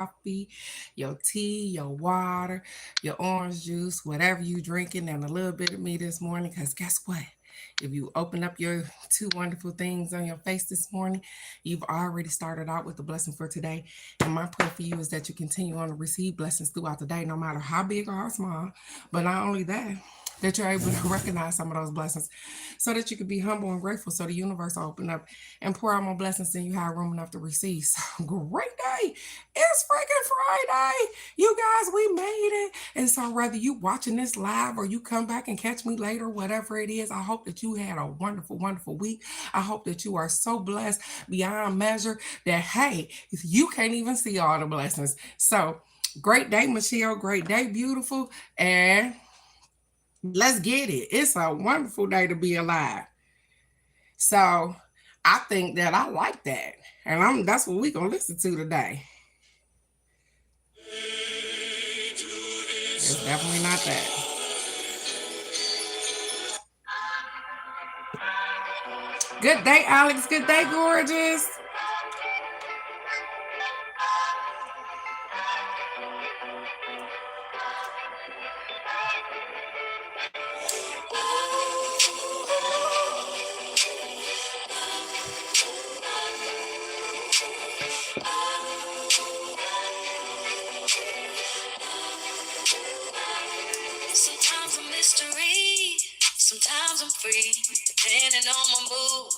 coffee, your tea, your water, your orange juice, whatever you drinking, and a little bit of me this morning. Because guess what? If you open up your two wonderful things on your face this morning, you've already started out with the blessing for today. And my prayer for you is that you continue on to receive blessings throughout the day, no matter how big or how small. But not only that, that you're able to recognize some of those blessings so that you can be humble and grateful so the universe will open up and pour out more blessings than you have room enough to receive. So great day. It's freaking Friday. You guys, we made it. And so whether you watching this live or you come back and catch me later, whatever it is, I hope that you had a wonderful, wonderful week. I hope that you are so blessed beyond measure that, hey, you can't even see all the blessings. So great day, Michelle. Great day, beautiful. And let's get it. It's a wonderful day to be alive. So I think that I like that. And that's what we're gonna listen to today. It's definitely not that. Good day, Alex. Good day, gorgeous. Sometimes a mystery, sometimes I'm free, depending on my mood,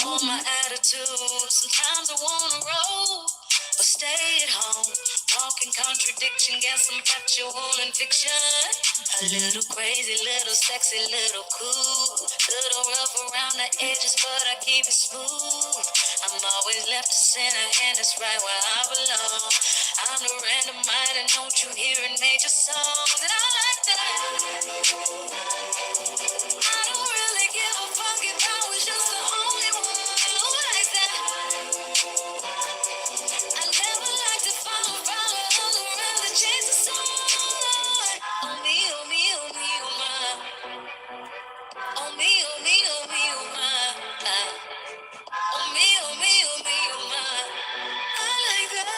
on my attitude. Sometimes I wanna roll or stay at home, talking contradiction, guess I'm factual and fiction. A little crazy, little sexy, little cool, little rough around the edges, but I keep it smooth. I'm always left to center, and it's right where I belong. I'm the random mind, and don't you hear it major songs? And I like that. I don't really give a fuck if I was just the only one who likes that. I never like to follow all around the chase of someone. Oh me, oh me, oh me, oh my. Oh me, oh me, oh me, oh my. Oh me, oh me, oh me, oh my. I like that.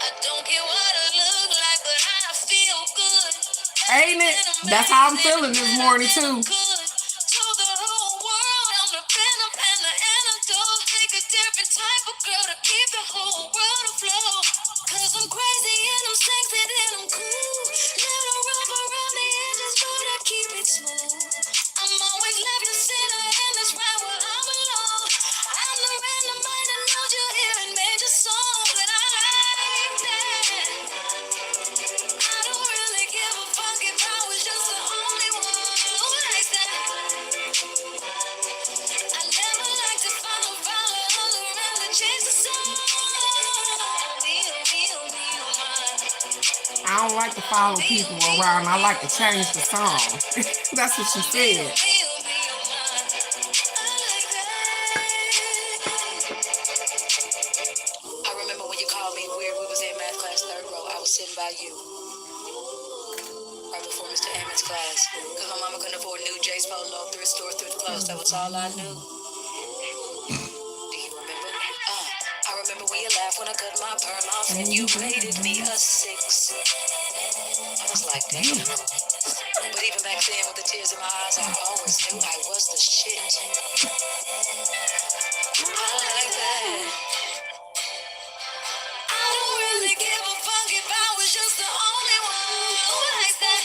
I don't care what I look like, but I feel good. Ain't it? That's how I'm feeling this morning too. Told the whole world I'm the venom and the antidote. Take a different type of girl to keep the whole world afloat. Cause I'm crazy and I'm sexy and I'm cool. Little rough around the edges, but I keep it smooth. I'm always left to center and that's right where I belong. I'm the random mind and knows you hearing major songs and I like that. I don't really give a fuck if I was just the only one who likes that. I never like to follow all around the chase of someone. Me, oh me, oh me, oh my. I don't like to follow people around. I like to change the song. That's what she said. I remember when you called me weird. We was in math class, third row. I was sitting by you right before Mr. Ammon's class. Cause my mama couldn't afford new J's Polo, thrift store, thrift clothes. That was all I knew. Do you remember? I remember when you laughed when I cut my perm off and you rated me a 6. I was like, damn. But even back then, with the tears in my eyes, I always knew I was the shit. I like that. I don't really give a fuck if I was just the only one who likes that.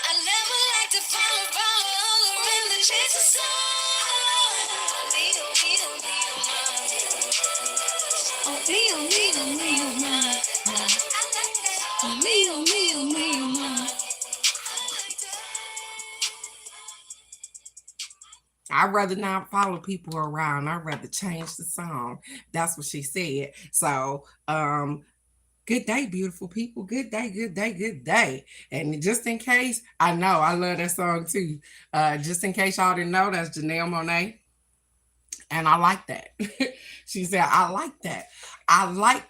I never like to follow all around the chase of sun. Me, oh me, oh me, oh my. Oh me, oh me, oh me, oh my. Oh me, oh me, oh me, oh my. I'd rather not follow people around. I'd rather change the song. That's what she said. So, good day, beautiful people. Good day, good day, good day. And just in case, I know I love that song too. Just in case y'all didn't know, that's Janelle Monáe. And I like that. She said, I like that. I like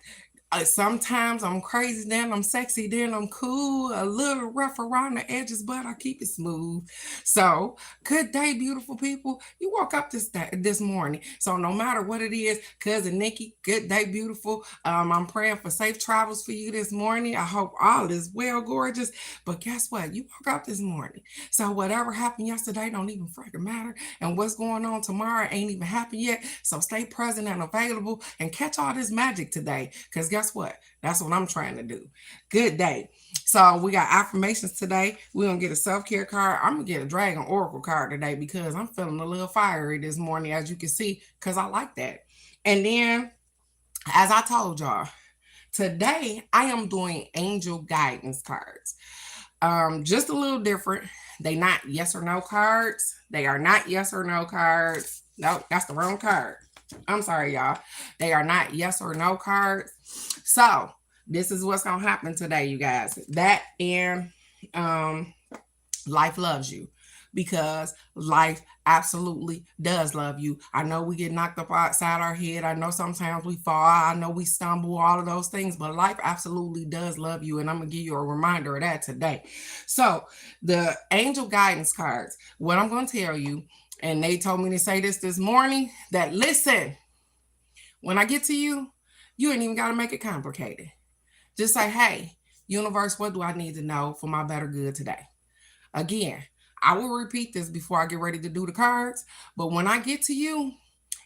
Sometimes I'm crazy, then I'm sexy, then I'm cool, a little rough around the edges, but I keep it smooth. So, good day, beautiful people. You woke up this morning. So, no matter what it is, cousin Nikki, good day, beautiful. I'm praying for safe travels for you this morning. I hope all is well, gorgeous. But guess what? You woke up this morning. So, whatever happened yesterday don't even freaking matter. And what's going on tomorrow ain't even happened yet. So, stay present and available and catch all this magic today. Because guess what? That's what I'm trying to do. Good day. So we got affirmations today. We're going to get a self-care card. I'm going to get a Dragon Oracle card today because I'm feeling a little fiery this morning, as you can see, because I like that. And then, as I told y'all, today I am doing angel guidance cards. Just a little different. They not yes or no cards. They are not yes or no cards. No, that's the wrong card. I'm sorry, y'all. They are not yes or no cards. So this is what's gonna happen today, you guys. That and life loves you, because life absolutely does love you. I know we get knocked up outside our head. I know sometimes we fall. I know we stumble, all of those things, but life absolutely does love you. And I'm going to give you a reminder of that today. So the angel guidance cards, what I'm going to tell you, and they told me to say this morning, that listen, when I get to you, you ain't even got to make it complicated. Just say, hey, universe, what do I need to know for my better good today? Again, I will repeat this before I get ready to do the cards, but when I get to you,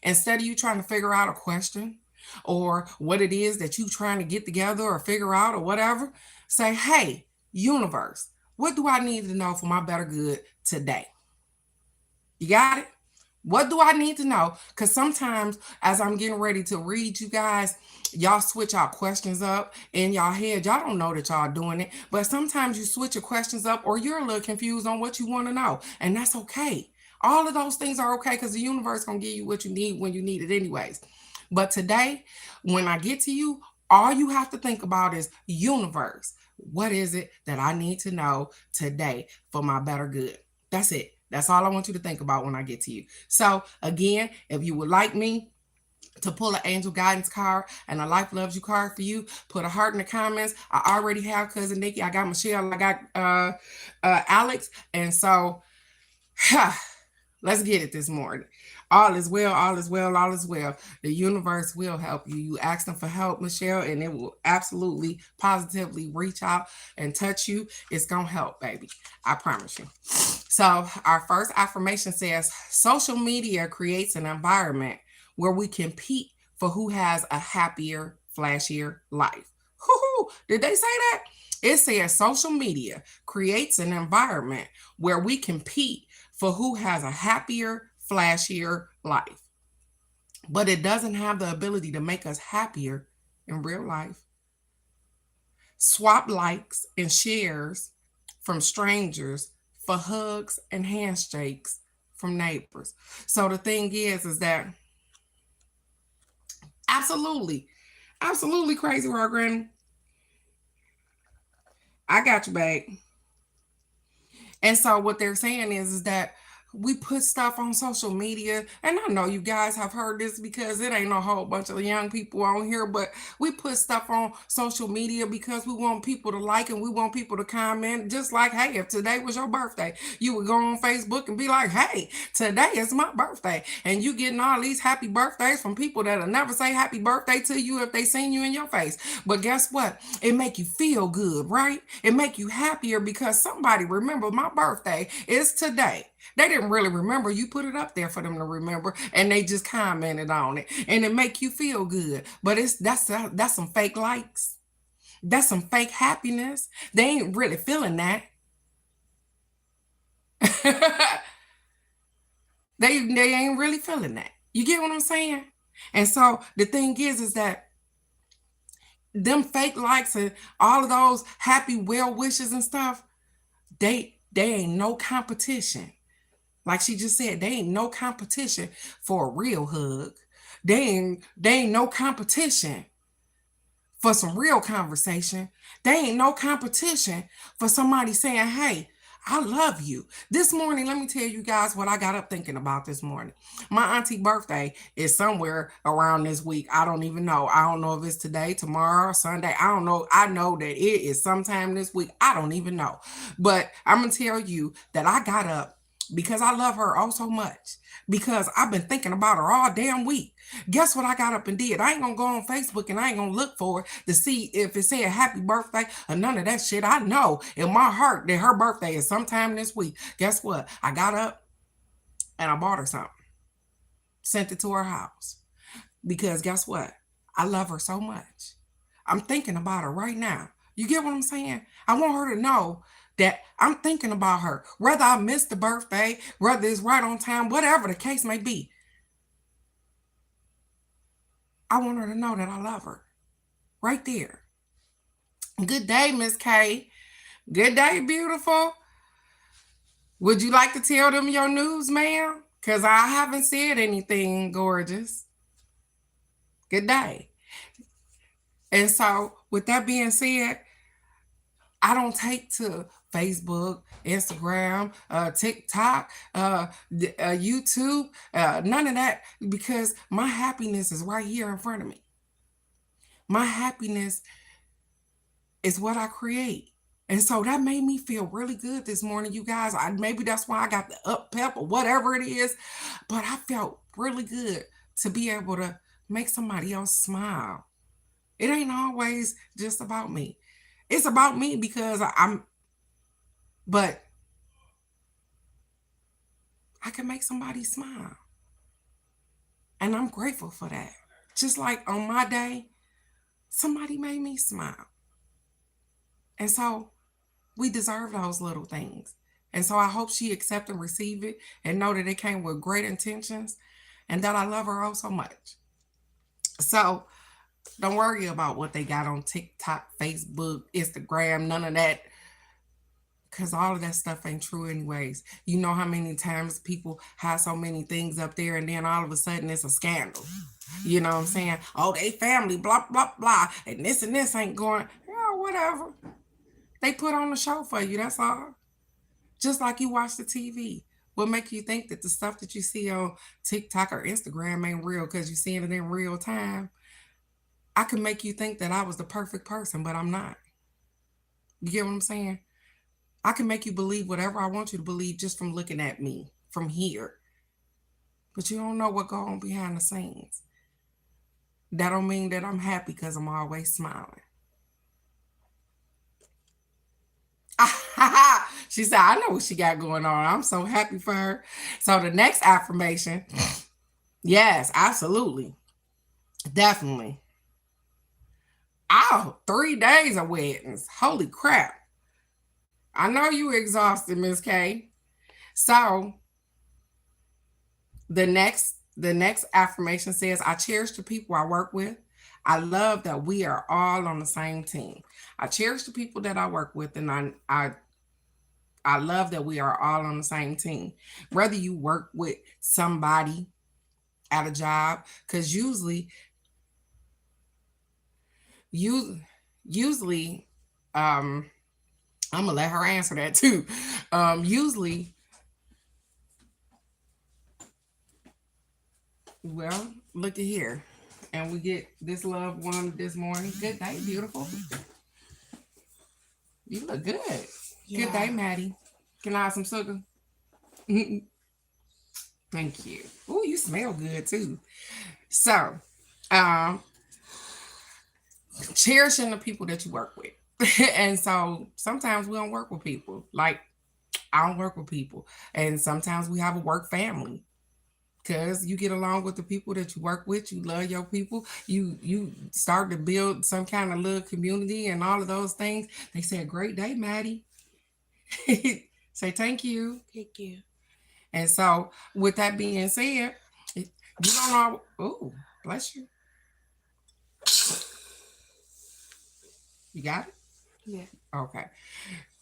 instead of you trying to figure out a question or what it is that you trying to get together or figure out or whatever, say, hey, universe, what do I need to know for my better good today? You got it? What do I need to know? Because sometimes as I'm getting ready to read you guys, y'all switch our questions up in y'all head. Y'all don't know that y'all doing it, but sometimes you switch your questions up or you're a little confused on what you want to know. And that's okay. All of those things are okay because the universe going to give you what you need when you need it anyways. But today, when I get to you, all you have to think about is universe. What is it that I need to know today for my better good? That's it. That's all I want you to think about when I get to you. So again, if you would like me to pull an angel guidance card and a life loves you card for you, put a heart in the comments. I already have cousin Nikki. I got Michelle. I got Alex. And so let's get it this morning. All is well, all is well, all is well. The universe will help you. You ask them for help, Michelle, and it will absolutely, positively reach out and touch you. It's going to help, baby. I promise you. So our first affirmation says, social media creates an environment where we compete for who has a happier, flashier life. Did they say that? It says social media creates an environment where we compete for who has a happier, flashier life. But it doesn't have the ability to make us happier in real life. Swap likes and shares from strangers for hugs and handshakes from neighbors. So the thing is that absolutely crazy, Raw Granny. I got you, babe. And so what they're saying is that we put stuff on social media, and I know you guys have heard this because it ain't a whole bunch of young people on here, but we put stuff on social media because we want people to like and we want people to comment. Just like, hey, if today was your birthday, you would go on Facebook and be like, hey, today is my birthday, and you getting all these happy birthdays from people that'll never say happy birthday to you if they seen you in your face. But guess what? It make you feel good, right? It make you happier because somebody remembered my birthday is today. They didn't really remember. You put it up there for them to remember, and they just commented on it, and it make you feel good. But that's some fake likes. That's some fake happiness. They ain't really feeling that. they ain't really feeling that. You get what I'm saying? And so the thing is that them fake likes and all of those happy well wishes and stuff, they ain't no competition. Like she just said, they ain't no competition for a real hug. They ain't no competition for some real conversation. They ain't no competition for somebody saying, hey, I love you. This morning, let me tell you guys what I got up thinking about this morning. My auntie birthday is somewhere around this week. I don't even know. I don't know if it's today, tomorrow, Sunday. I don't know. I know that it is sometime this week. I don't even know. But I'm going to tell you that I got up because I love her oh so much. Because I've been thinking about her all damn week. Guess what I got up and did? I ain't gonna go on Facebook and I ain't gonna look for it to see if it said happy birthday or none of that shit. I know in my heart that her birthday is sometime this week. Guess what? I got up and I bought her something. Sent it to her house. Because guess what? I love her so much. I'm thinking about her right now. You get what I'm saying? I want her to know that I'm thinking about her. Whether I missed the birthday, whether it's right on time, whatever the case may be. I want her to know that I love her. Right there. Good day, Miss K. Good day, beautiful. Would you like to tell them your news, ma'am? Because I haven't said anything, gorgeous. Good day. And so, with that being said, I don't take to Facebook, Instagram, TikTok, YouTube, none of that, because my happiness is right here in front of me. My happiness is what I create. And so that made me feel really good this morning, you guys. Maybe that's why I got the up pep or whatever it is, but I felt really good to be able to make somebody else smile. It ain't always just about me. It's about me because but I can make somebody smile. And I'm grateful for that. Just like on my day, somebody made me smile. And so we deserve those little things. And so I hope she accept and receive it and know that it came with great intentions and that I love her oh so much. So don't worry about what they got on TikTok, Facebook, Instagram, none of that. Because all of that stuff ain't true anyways. You know how many times people have so many things up there and then all of a sudden it's a scandal. You know what I'm saying? Oh, they family, blah, blah, blah. And this ain't going, whatever. They put on the show for you, that's all. Just like you watch the TV. What make you think that the stuff that you see on TikTok or Instagram ain't real because you're seeing it in real time? I can make you think that I was the perfect person, but I'm not. You get what I'm saying? I can make you believe whatever I want you to believe just from looking at me from here. But you don't know what goes on behind the scenes. That don't mean that I'm happy because I'm always smiling. She said, I know what she got going on. I'm so happy for her. So the next affirmation, yes, absolutely. Definitely. Oh, 3 days of weddings. Holy crap. I know you exhausted, Miss K. So the next affirmation says, I cherish the people I work with. I love that we are all on the same team. I cherish the people that I work with, and I love that we are all on the same team. Whether you work with somebody at a job, because usually, I'm gonna let her answer that too. Usually, well, look at here, and we get this loved one this morning. Good day, beautiful. You look good. Yeah. Good day, Maddie. Can I have some sugar? Thank you. Oh, you smell good too. So, cherishing the people that you work with. And so sometimes we don't work with people. Like, I don't work with people. And sometimes we have a work family. Because you get along with the people that you work with, you love your people, you start to build some kind of little community and all of those things. They said, great day, Maddie. Say thank you. Thank you. And so with that being said, you don't know. Oh, bless you. You got it? Yeah. Okay.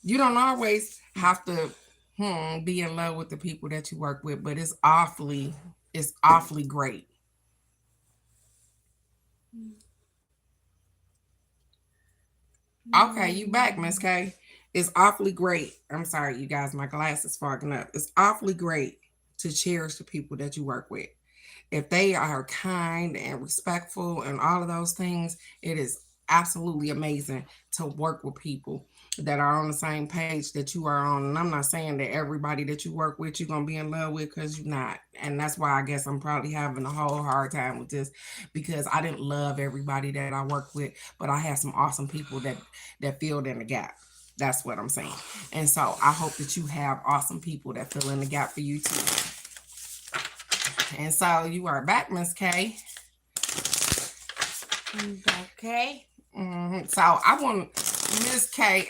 You don't always have to be in love with the people that you work with, but it's awfully great. Okay, you back, Miss K. It's awfully great. I'm sorry, you guys, my glass is fogging up. It's awfully great to cherish the people that you work with. If they are kind and respectful and all of those things, it is absolutely amazing to work with people that are on the same page that you are on. And I'm not saying that everybody that you work with you're gonna be in love with, because you're not. And that's why I guess I'm probably having a whole hard time with this, because I didn't love everybody that I worked with, but I had some awesome people that filled in the gap. That's what I'm saying. And so I hope that you have awesome people that fill in the gap for you too. And so you are back, Miss K. Okay. So I want Miss K.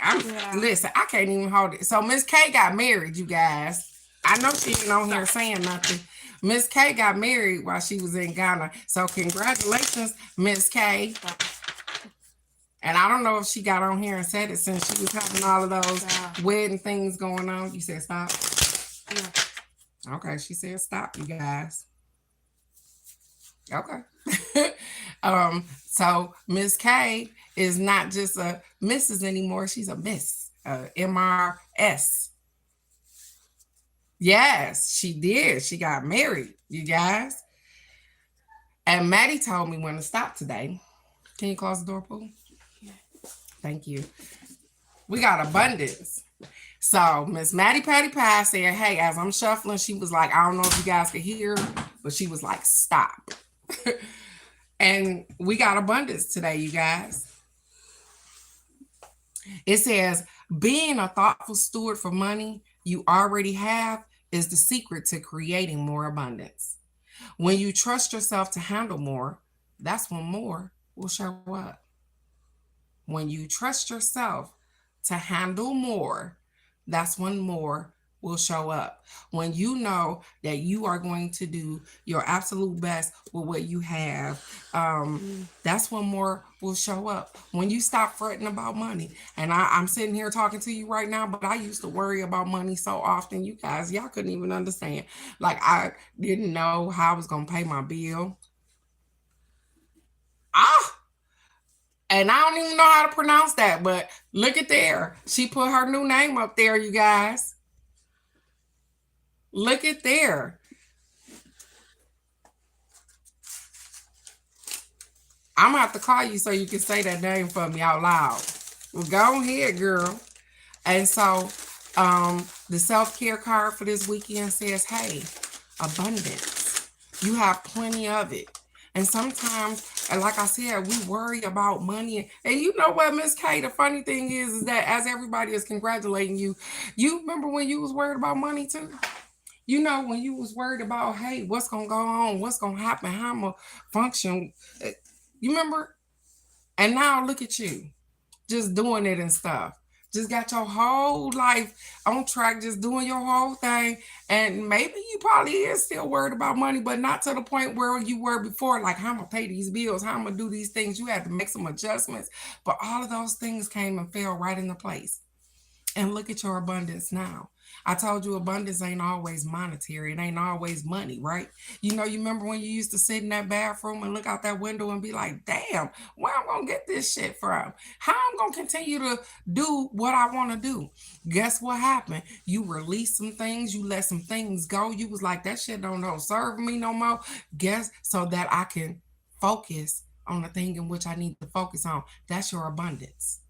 Listen, I can't even hold it. So Miss K got married, you guys. I know she ain't on here saying nothing. Miss K got married while she was in Ghana. So congratulations, Miss K. And I don't know if she got on here and said it since she was having all of those wedding things going on. You said stop? Yeah. Okay, she said stop, you guys. Okay. So Miss K is not just a Mrs. anymore. She's a Miss, MRS. Yes, she did. She got married, you guys. And Maddie told me when to stop today. Can you close the door, Pooh? Yeah. Thank you. We got abundance. So Miss Maddie Patty Pie said, hey, as I'm shuffling, she was like, I don't know if you guys could hear, but she was like, stop. And we got abundance today, you guys. It says, being a thoughtful steward for money you already have is the secret to creating more abundance. When you trust yourself to handle more, that's when more will show up. When you trust yourself to handle more, that's when more will show up. When you know that you are going to do your absolute best with what you have, that's when more will show up. When you stop fretting about money. And I'm sitting here talking to you right now, but I used to worry about money so often. You guys, y'all couldn't even understand. Like, I didn't know how I was going to pay my bill. And I don't even know how to pronounce that, but look at there. She put her new name up there, you guys. Look at there. I'm going to have to call you so you can say that name for me out loud. Well, go ahead, girl. And so the self-care card for this weekend says, hey, abundance. You have plenty of it. And sometimes, and like I said, we worry about money. And you know what, Miss K, the funny thing is that as everybody is congratulating you, you remember when you was worried about money too? You know, when you was worried about, hey, what's going to go on? What's going to happen? How I'm going to function? You remember? And now look at you, just doing it and stuff. Just got your whole life on track, just doing your whole thing. And maybe you probably is still worried about money, but not to the point where you were before, like how I'm going to pay these bills, how I'm going to do these things. You had to make some adjustments. But all of those things came and fell right into place. And look at your abundance now. I told you abundance ain't always monetary. It ain't always money, right? You know, you remember when you used to sit in that bathroom and look out that window and be like, damn, where I'm going to get this shit from? How I'm going to continue to do what I want to do? Guess what happened? You released some things. You let some things go. You was like, that shit don't serve me no more. Guess so that I can focus on the thing in which I need to focus on. That's your abundance.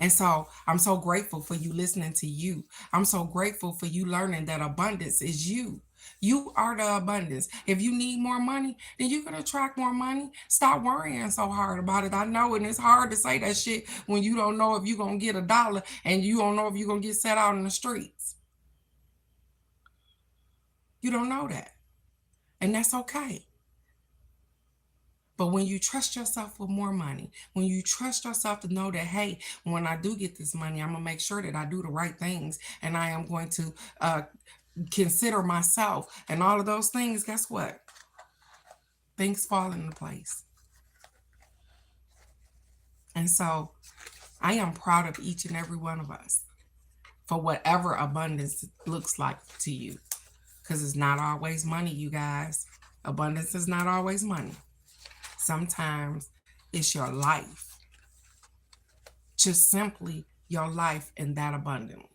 And so I'm so grateful for you listening to you. I'm so grateful for you learning that abundance is you. You are the abundance. If you need more money, then you can attract more money. Stop worrying so hard about it. I know, and it's hard to say that shit when you don't know if you're going to get $1 and you don't know if you're going to get set out in the streets. You don't know that. And that's okay. But when you trust yourself with more money, when you trust yourself to know that, hey, when I do get this money, I'm going to make sure that I do the right things and I am going to consider myself and all of those things, guess what? Things fall into place. And so I am proud of each and every one of us for whatever abundance looks like to you. Because it's not always money, you guys. Abundance is not always money. Sometimes it's your life. Just simply your life in that abundantly.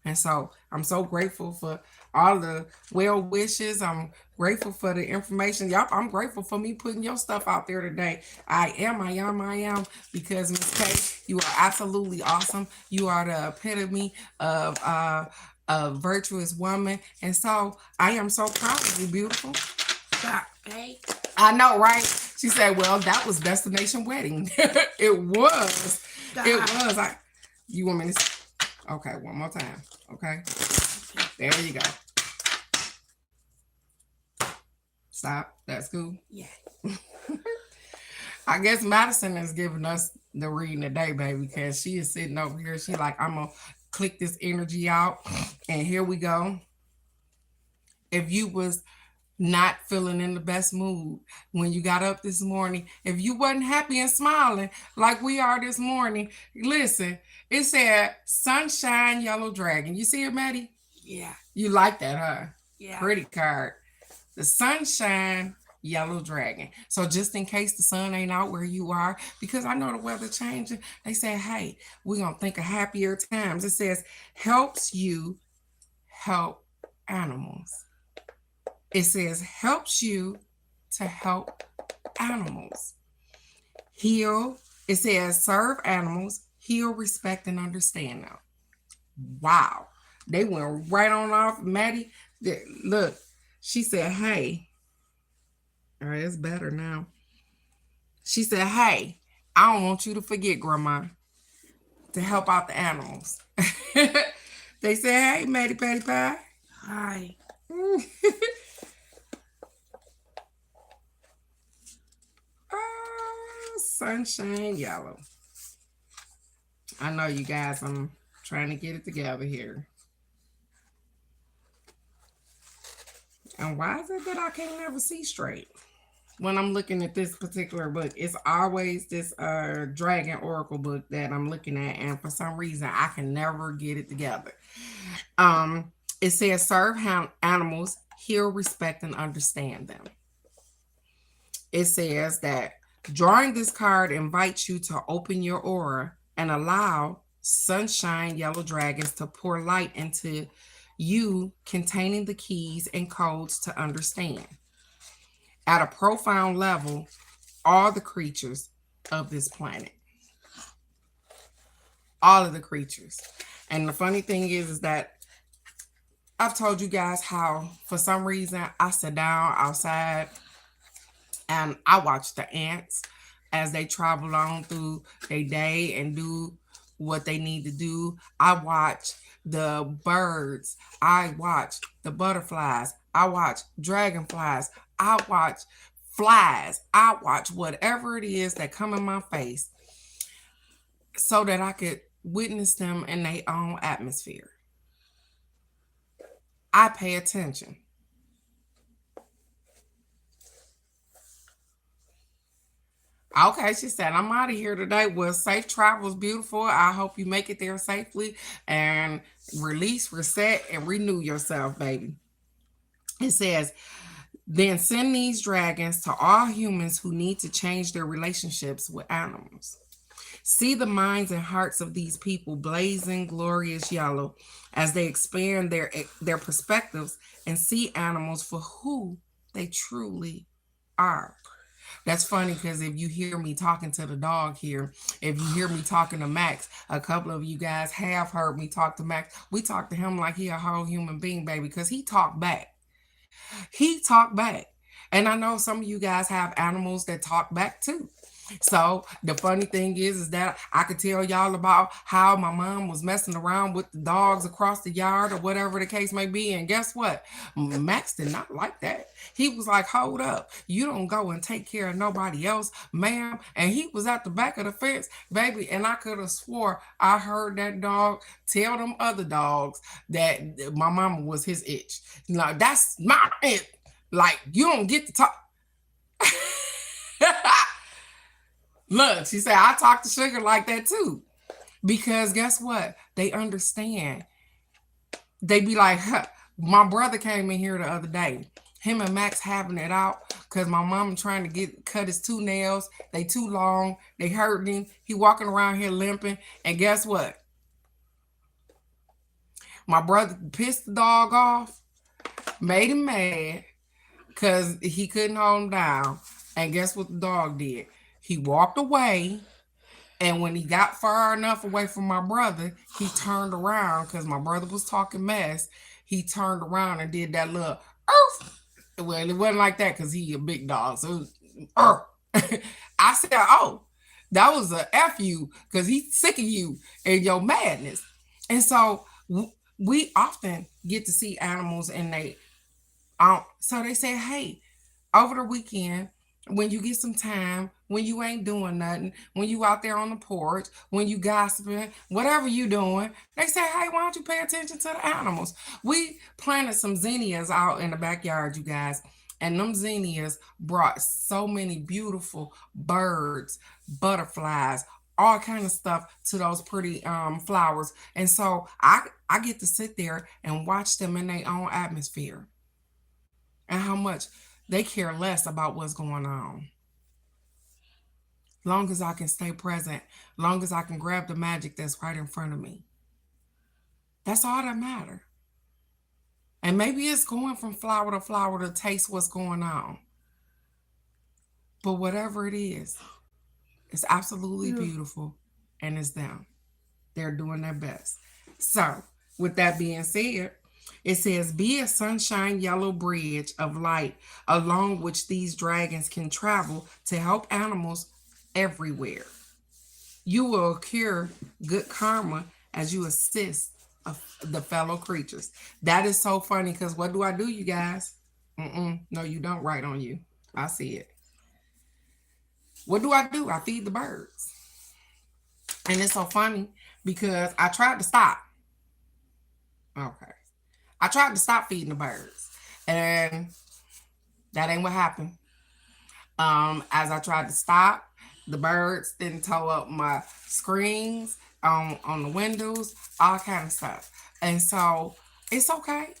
And so I'm so grateful for all the well wishes. I'm grateful for the information. Y'all, I'm grateful for me putting your stuff out there today. I am, because Miss K, you are absolutely awesome. You are the epitome of a virtuous woman. And so I am so proud of you, beautiful. Hey. I know, right? She said, well, that was Destination Wedding. It was. It was. You want me to... Okay, one more time. Okay. There you go. Stop. That's cool. Yeah. I guess Madison is giving us the reading today, baby, because she is sitting over here. She like, I'm going to click this energy out. And here we go. If you was not feeling in the best mood when you got up this morning, if you wasn't happy and smiling like we are this morning, listen, it said Sunshine Yellow Dragon. You see it, Maddie? Yeah. You like that, huh? Yeah. Pretty card. The Sunshine Yellow Dragon. So just in case the sun ain't out where you are, because I know the weather changing, they say, hey, we're going to think of happier times. It says, helps you help animals. It says, helps you to help animals. Heal. It says, serve animals, heal, respect, and understand them. Wow. They went right on off. Maddie, look, she said, hey. All right, it's better now. She said, hey, I don't want you to forget, Grandma, to help out the animals. They said, hey, Maddie Patty Pie. Hi. Sunshine Yellow. I know you guys, I'm trying to get it together here. And why is it that I can't never see straight when I'm looking at this particular book? It's always this Dragon Oracle book that I'm looking at, and for some reason I can never get it together. It says, serve animals, heal, respect, and understand them. It says that drawing this card invites you to open your aura and allow Sunshine Yellow Dragons to pour light into you, containing the keys and codes to understand. At a profound level, all the creatures of this planet. All of the creatures. And the funny thing is that I've told you guys how, for some reason, I sit down outside and I watch the ants as they travel on through their day and do what they need to do. I watch the birds. I watch the butterflies. I watch dragonflies. I watch flies. I watch whatever it is that come in my face so that I could witness them in their own atmosphere. I pay attention. Okay, she said, I'm out of here today. Well, safe travels, beautiful. I hope you make it there safely and release, reset, and renew yourself, baby. It says, then send these dragons to all humans who need to change their relationships with animals. See the minds and hearts of these people blazing glorious yellow as they expand their perspectives and see animals for who they truly are. That's funny because if you hear me talking to the dog here, if you hear me talking to Max, a couple of you guys have heard me talk to Max. We talk to him like he a whole human being, baby, because he talked back. He talked back. And I know some of you guys have animals that talk back too. So the funny thing is that I could tell y'all about how my mom was messing around with the dogs across the yard or whatever the case may be. And guess what? Max did not like that. He was like, hold up. You don't go and take care of nobody else, ma'am. And he was at the back of the fence, baby. And I could have swore I heard that dog tell them other dogs that my mama was his itch. Like, that's not it. Like, you don't get to talk. Look, she said, I talk to Sugar like that too. Because guess what? They understand. They be like, huh. My brother came in here the other day Him and Max having it out because my mom trying to cut his 2 nails. They too long. They hurting him. He walking around here limping. And guess what? My brother pissed the dog off, made him mad because he couldn't hold him down. And guess what the dog did? He walked away. And when he got far enough away from my brother, he turned around because my brother was talking mess. He turned around and did that little, Earth. Well, it wasn't like that because he a big dog. So, I said, oh, that was a F you because he's sick of you and your madness. And so we often get to see animals and so they say, hey, over the weekend, when you get some time, when you ain't doing nothing, when you out there on the porch, when you gossiping, whatever you doing, they say, hey, why don't you pay attention to the animals? We planted some zinnias out in the backyard, you guys, and them zinnias brought so many beautiful birds, butterflies, all kind of stuff to those pretty flowers. And so I get to sit there and watch them in their own atmosphere and how much they care less about what's going on. Long as I can stay present, long as I can grab the magic that's right in front of me. That's all that matters. And maybe it's going from flower to flower to taste what's going on. But whatever it is, it's absolutely beautiful. And it's them. They're doing their best. So, with that being said, it says, be a sunshine yellow bridge of light along which these dragons can travel to help animals everywhere. You will occur good karma as you assist the fellow creatures. That is so funny because what do I do, you guys? No, you don't write on you. I see it. What do? I feed the birds. And it's so funny because I tried to stop. Okay. I tried to stop feeding the birds. And that ain't what happened. As I tried to stop, the birds didn't tow up my screens on the windows, all kind of stuff. And so it's okay.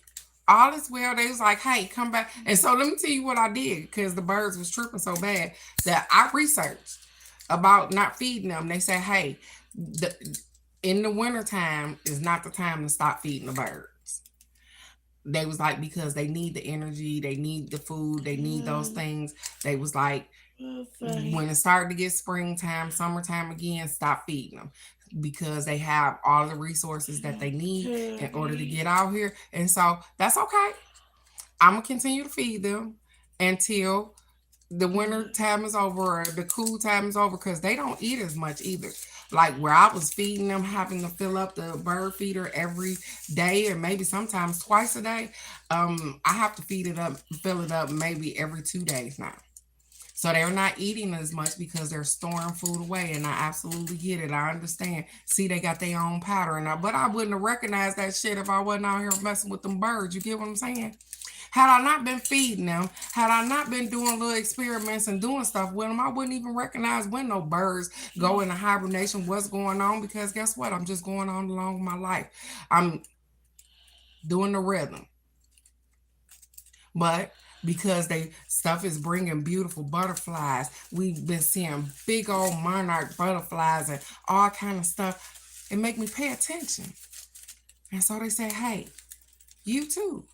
All is well. They was like, hey, come back. And so let me tell you what I did because the birds was tripping so bad that I researched about not feeding them. They said, hey, in the wintertime is not the time to stop feeding the birds. They was like, because they need the energy, they need the food, they need those things. They was like, when it started to get springtime, summertime again, stop feeding them because they have all the resources that they need in order to get out here. And so that's okay. I'm going to continue to feed them until the winter time is over or the cool time is over because they don't eat as much either. Like where I was feeding them, having to fill up the bird feeder every day or maybe sometimes twice a day, I have to fill it up maybe every 2 days now. So they're not eating as much because they're storing food away. And I absolutely get it. I understand. See, they got their own pattern. But I wouldn't have recognized that shit if I wasn't out here messing with them birds. You get what I'm saying? Had I not been feeding them, had I not been doing little experiments and doing stuff with them, I wouldn't even recognize when no birds go into hibernation, what's going on, because guess what? I'm just going on along with my life. I'm doing the rhythm. But because stuff is bringing beautiful butterflies, we've been seeing big old monarch butterflies and all kind of stuff. It make me pay attention. And so they say, hey, you too.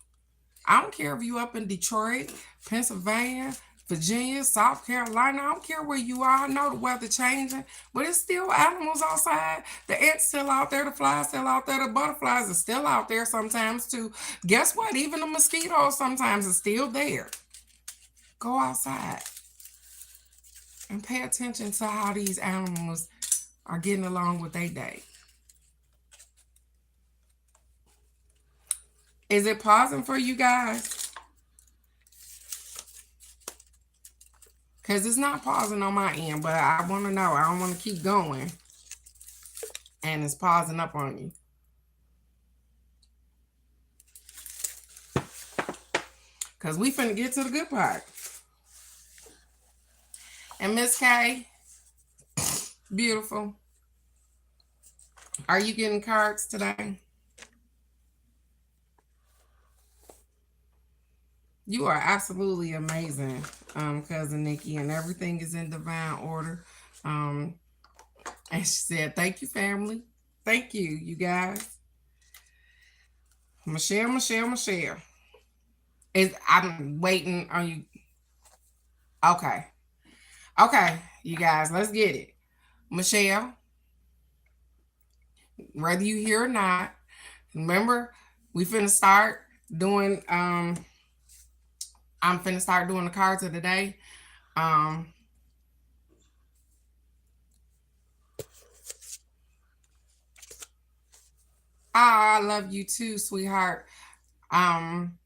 I don't care if you up in Detroit, Pennsylvania, Virginia, South Carolina. I don't care where you are. I know the weather changing, but it's still animals outside. The ants still out there. The flies still out there. The butterflies are still out there sometimes too. Guess what? Even the mosquitoes sometimes are still there. Go outside and pay attention to how these animals are getting along with their day. Is it pausing for you guys? Because it's not pausing on my end, but I want to know. I don't want to keep going. And it's pausing up on you. Because we finna get to the good part. And Miss K, beautiful. Are you getting cards today? You are absolutely amazing, cousin Nikki, and everything is in divine order. Um, and she said, "Thank you, family. Thank you, you guys." Michelle. Is I'm waiting on you. Okay, okay, you guys, let's get it. Michelle, whether you here or not, remember we finna start doing. I'm finna start doing the cards of the day. Um, I love you too, sweetheart. Um,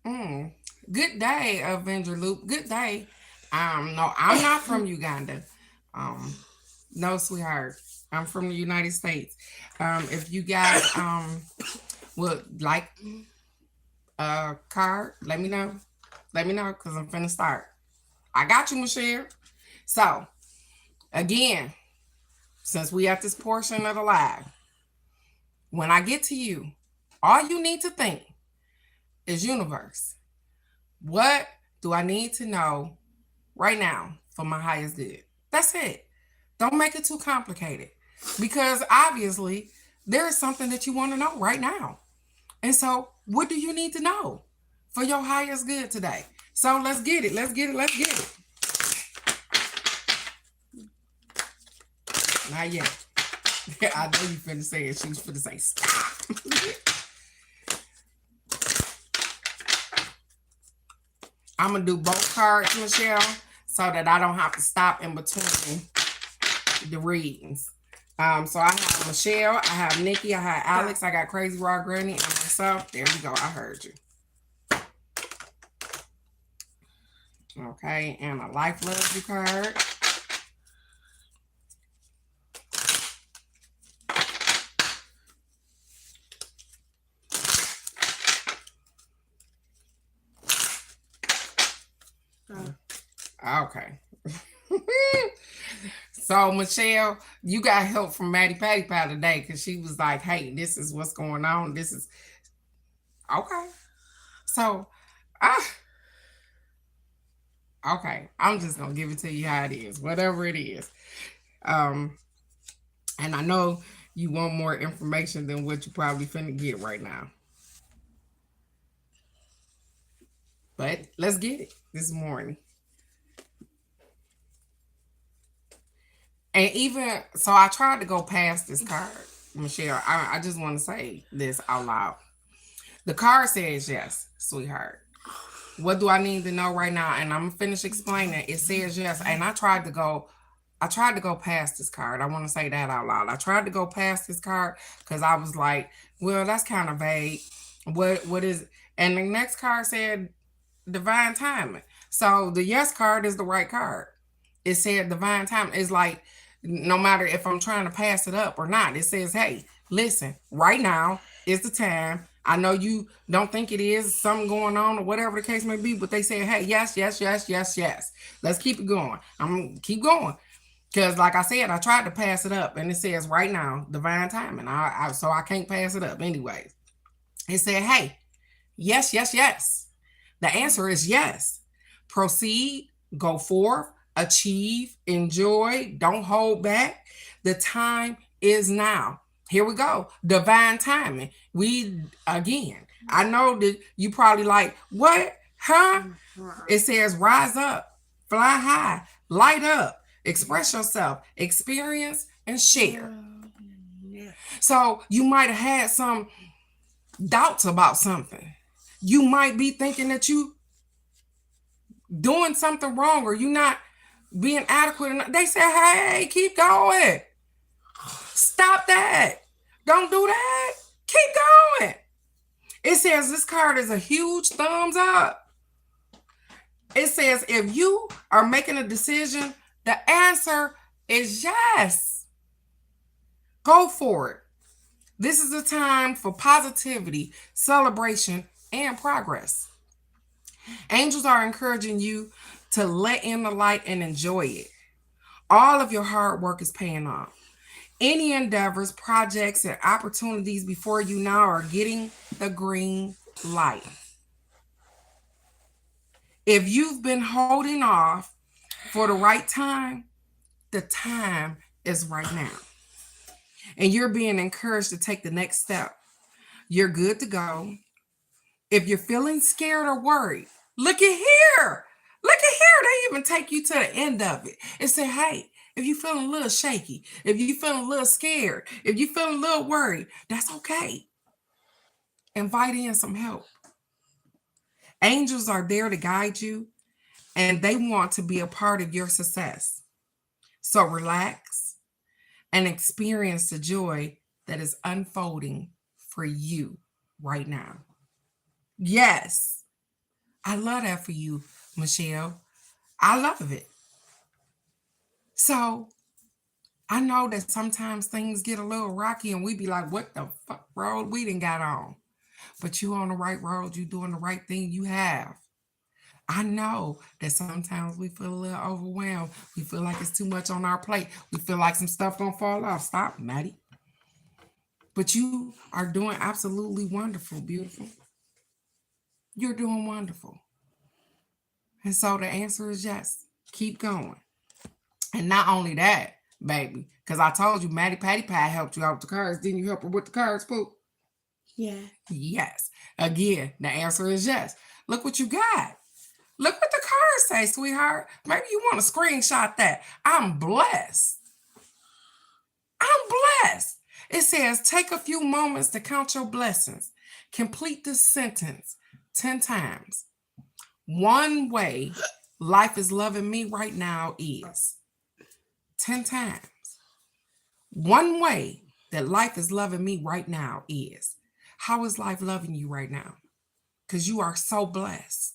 mm, Good day, Avenger Loop. Good day. No, I'm not from Uganda. Um, no, sweetheart. I'm from the United States. If you guys would like a card, let me know. Let me know because I'm finna start. I got you, Michelle. So again, since we at this portion of the live, when I get to you, all you need to think is universe. What do I need to know right now for my highest good? That's it. Don't make it too complicated because obviously there is something that you want to know right now. And so, what do you need to know for your highest good today? So, let's get it. Let's get it. Let's get it. Not yet. I know you finna say it. She was finna say, stop. I'm going to do both cards, Michelle, so that I don't have to stop in between the readings. So I have Michelle, I have Nikki, I have Alex, I got Crazy Raw Granny, and myself. There we go. I heard you. Okay, and a Life Loves You card. Okay. So Michelle, you got help from Maddie Patty Pie today because she was like, "Hey, this is what's going on. This is okay." So, okay, I'm just gonna give it to you how it is, whatever it is. And I know you want more information than what you probably finna get right now, but let's get it this morning. And even so, I tried to go past this card, Michelle. I just want to say this out loud. The card says yes, sweetheart. What do I need to know right now? And I'm gonna finish explaining. It says yes, and I tried to go past this card. I want to say that out loud. I tried to go past this card because I was like, well, that's kind of vague. What is? And the next card said divine timing. So the yes card is the right card. It said divine timing. It's like no matter if I'm trying to pass it up or not, it says, hey, listen, right now is the time. I know you don't think it is something going on or whatever the case may be, but they say, hey, yes. Let's keep it going. I'm gonna keep going. Because like I said, I tried to pass it up and it says right now, divine timing. So I can't pass it up anyways. It said, hey, yes. The answer is yes. Proceed, go forth, achieve, enjoy, don't hold back. The time is now. Here we go. Divine timing. I know that you probably like, what? Huh? It says rise up, fly high, light up, express yourself, experience, and share. So you might have had some doubts about something. You might be thinking that you doing something wrong or you not being adequate enough. They say, hey, keep going. Stop that. Don't do that. Keep going. It says this card is a huge thumbs up. It says if you are making a decision, the answer is yes. Go for it. This is a time for positivity, celebration, and progress. Angels are encouraging you to let in the light and enjoy it. All of your hard work is paying off. Any endeavors, projects, and opportunities before you now are getting the green light. If you've been holding off for the right time, the time is right now. And you're being encouraged to take the next step. You're good to go. If you're feeling scared or worried, look at here. Look at here. They even take you to the end of it and say, hey, if you're feeling a little shaky, if you're feeling a little scared, if you're feeling a little worried, that's okay. Invite in some help. Angels are there to guide you, and they want to be a part of your success. So relax and experience the joy that is unfolding for you right now. Yes, I love that for you, Michelle. I love it. So I know that sometimes things get a little rocky and we be like, what the fuck road we done got on? But you on the right road, you doing the right thing you have. I know that sometimes we feel a little overwhelmed. We feel like it's too much on our plate. We feel like some stuff gonna fall off. Stop, Maddie. But you are doing absolutely wonderful, beautiful. You're doing wonderful. And so the answer is yes. Keep going. And not only that, baby, because I told you Maddie Patty Pie helped you out with the cards. Didn't you help her with the cards, Pooh? Yeah. Yes. Again, the answer is yes. Look what you got. Look what the cards say, sweetheart. Maybe you want to screenshot that. I'm blessed. I'm blessed. It says, take a few moments to count your blessings. Complete this sentence 10 times. One way life is loving me right now is 10 times. One way that life is loving me right now is. How is life loving you right now? Because you are so blessed.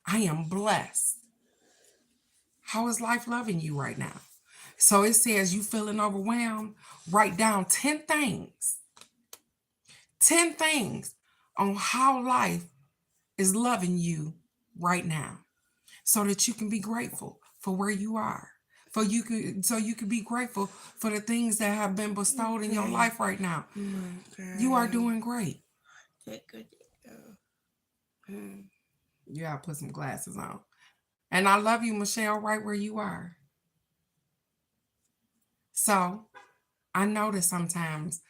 I am blessed. How is life loving you right now? So it says you feeling overwhelmed, write down 10 things. 10 things on how life is loving you right now so that you can be grateful for where you are. So you can be grateful for the things that have been bestowed in your life right now. You are doing great. You gotta put some glasses on. And I love you, Michelle, right where you are. So I know that sometimes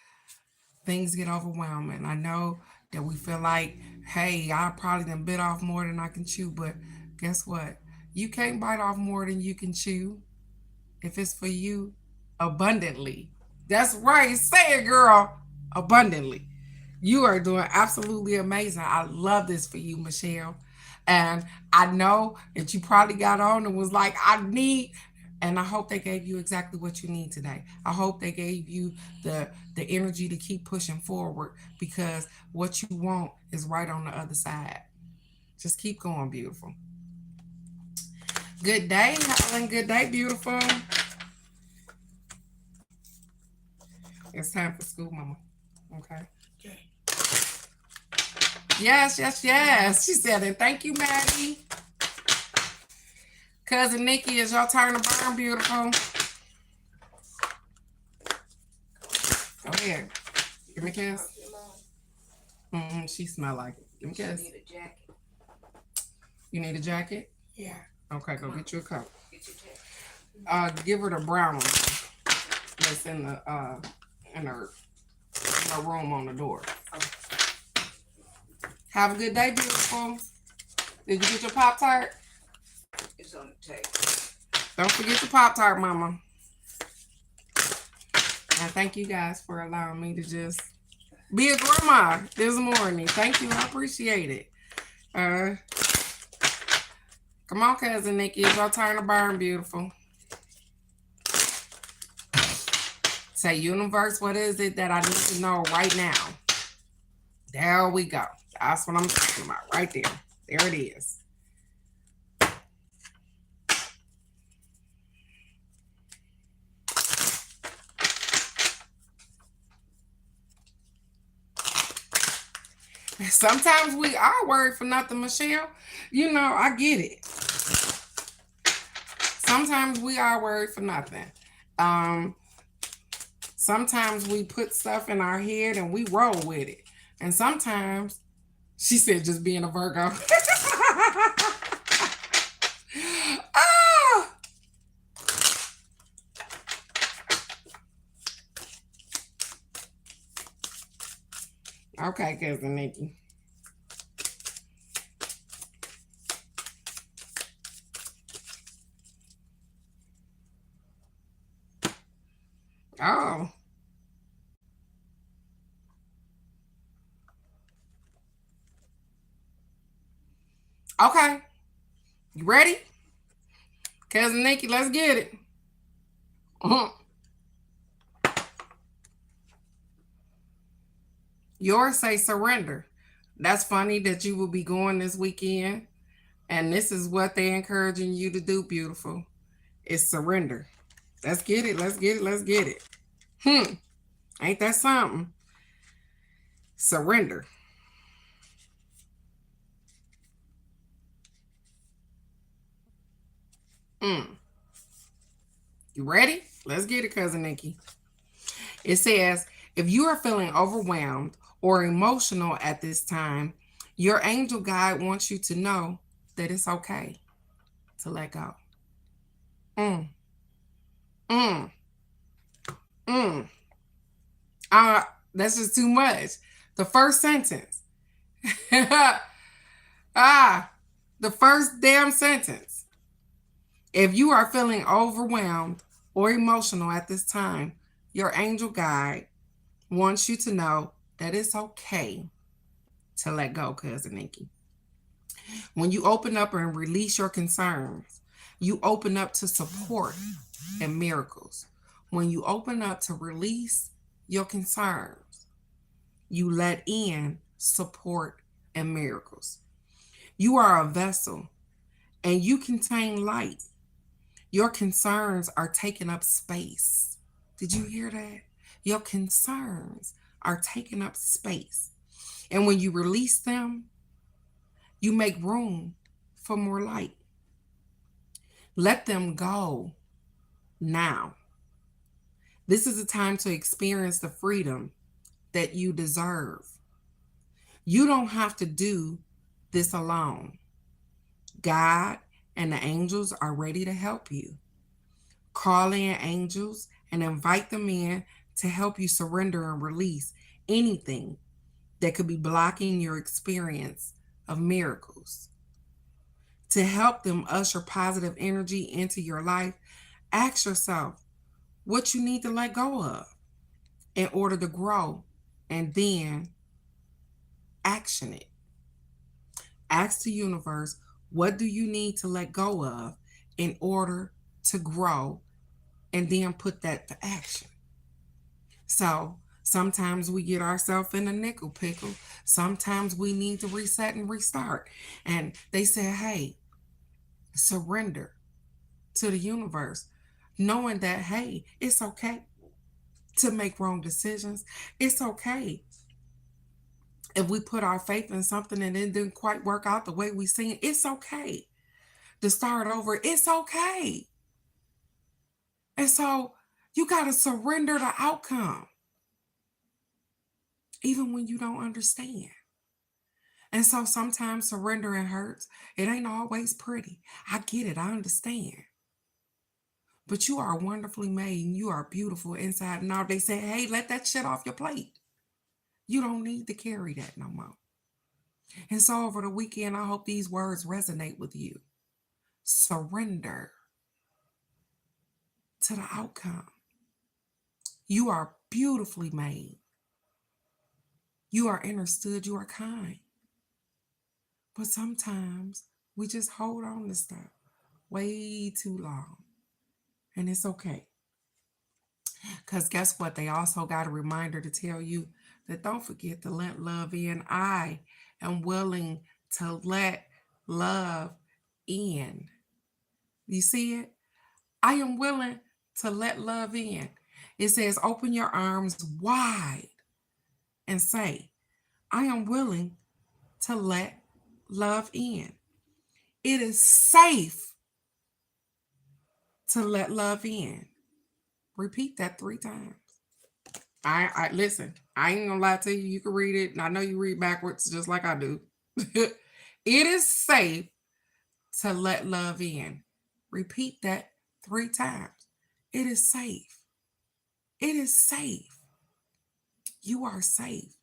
things get overwhelming. I know that we feel like, hey, I probably done bit off more than I can chew, but guess what? You can't bite off more than you can chew if it's for you abundantly. That's right. Say it, girl. Abundantly. You are doing absolutely amazing. I love this for you, Michelle. And I know that you probably got on and was like, I need, and I hope they gave you exactly what you need today. I hope they gave you the energy to keep pushing forward because what you want is right on the other side. Just keep going, beautiful. Good day, Helen. Good day, beautiful. It's time for school, Mama. Okay. Yes, yes, yes. She said it. Thank you, Maddie. Cousin Nikki, it's your turn to burn, beautiful. Go ahead. Give me a kiss. She smell like it. Give me a kiss. Need a jacket. You need a jacket? Yeah. Okay, go get you a coat. Get your jacket. Give her the brown one that's in her room on the door. Okay. Have a good day, beautiful. Did you get your Pop-Tart? It's on the table. Don't forget your Pop-Tart, Mama. And thank you guys for allowing me to just be a grandma this morning. Thank you. I appreciate it. Come on, Cousin Nikki. It's your turn to burn, beautiful. Say, universe, what is it that I need to know right now? There we go. That's what I'm talking about right there. There it is. Sometimes we are worried for nothing, Michelle. You know, I get it. Sometimes we are worried for nothing. sometimes we put stuff in our head and we roll with it. And sometimes, she said, just being a Virgo. Ah! Okay, Cousin Nikki. Oh. Okay. You ready? Cousin Nikki, let's get it. Yours say surrender. That's funny that you will be going this weekend. And this is what they're encouraging you to do, beautiful. Is surrender. Let's get it. Let's get it. Let's get it. Ain't that something? Surrender. You ready? Let's get it, Cousin Nikki. It says, if you are feeling overwhelmed or emotional at this time, your angel guide wants you to know that it's okay to let go. Mm. Mm. Mm. That's just too much. The first sentence. The first damn sentence. If you are feeling overwhelmed or emotional at this time, your angel guide wants you to know that it's okay to let go, Cousin Nikki. When you open up and release your concerns, you open up to support and miracles. When you open up to release your concerns, you let in support and miracles. You are a vessel and you contain light. Your concerns are taking up space. Did you hear that? Your concerns are taking up space. And when you release them, you make room for more light. Let them go now. This is a time to experience the freedom that you deserve. You don't have to do this alone. God and the angels are ready to help you. Call in angels and invite them in to help you surrender and release anything that could be blocking your experience of miracles. To help them usher positive energy into your life, ask yourself what you need to let go of in order to grow, and then action it. Ask the universe, what do you need to let go of in order to grow, and then put that to action. So sometimes we get ourselves in a nickel pickle. Sometimes we need to reset and restart. And they say, hey, surrender to the universe, knowing that, hey, it's okay to make wrong decisions. It's okay if we put our faith in something and it didn't quite work out the way we seen. It's okay to start over. It's okay. And so you got to surrender the outcome, even when you don't understand. And so sometimes surrendering hurts. It ain't always pretty. I get it. I understand. But you are wonderfully made and you are beautiful inside and out. They say, hey, let that shit off your plate. You don't need to carry that no more. And so over the weekend, I hope these words resonate with you. Surrender to the outcome. You are beautifully made. You are understood. You are kind. But sometimes we just hold on to stuff way too long. And it's okay. Because guess what? They also got a reminder to tell you that don't forget to let love in. I am willing to let love in. You see it? I am willing to let love in. It says, open your arms wide and say, I am willing to let love in. It is safe to let love in. Repeat that 3 times. I listen. I ain't gonna lie to you. You can read it, and I know you read backwards just like I do. It is safe to let love in. Repeat that 3 times. It is safe. It is safe. You are safe.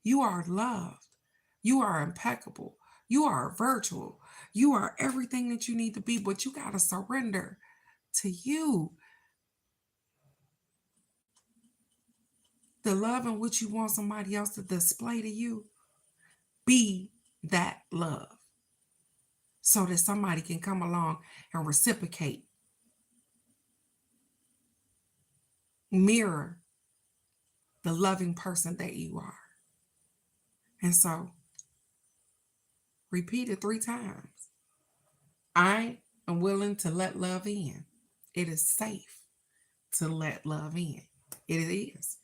You are loved. You are impeccable. You are virtual. You are everything that you need to be, but you got to surrender to you. The love in which you want somebody else to display to you, be that love so that somebody can come along and reciprocate, mirror the loving person that you are. And so, repeat it 3 times. I am willing to let love in. It is safe to let love in. It is.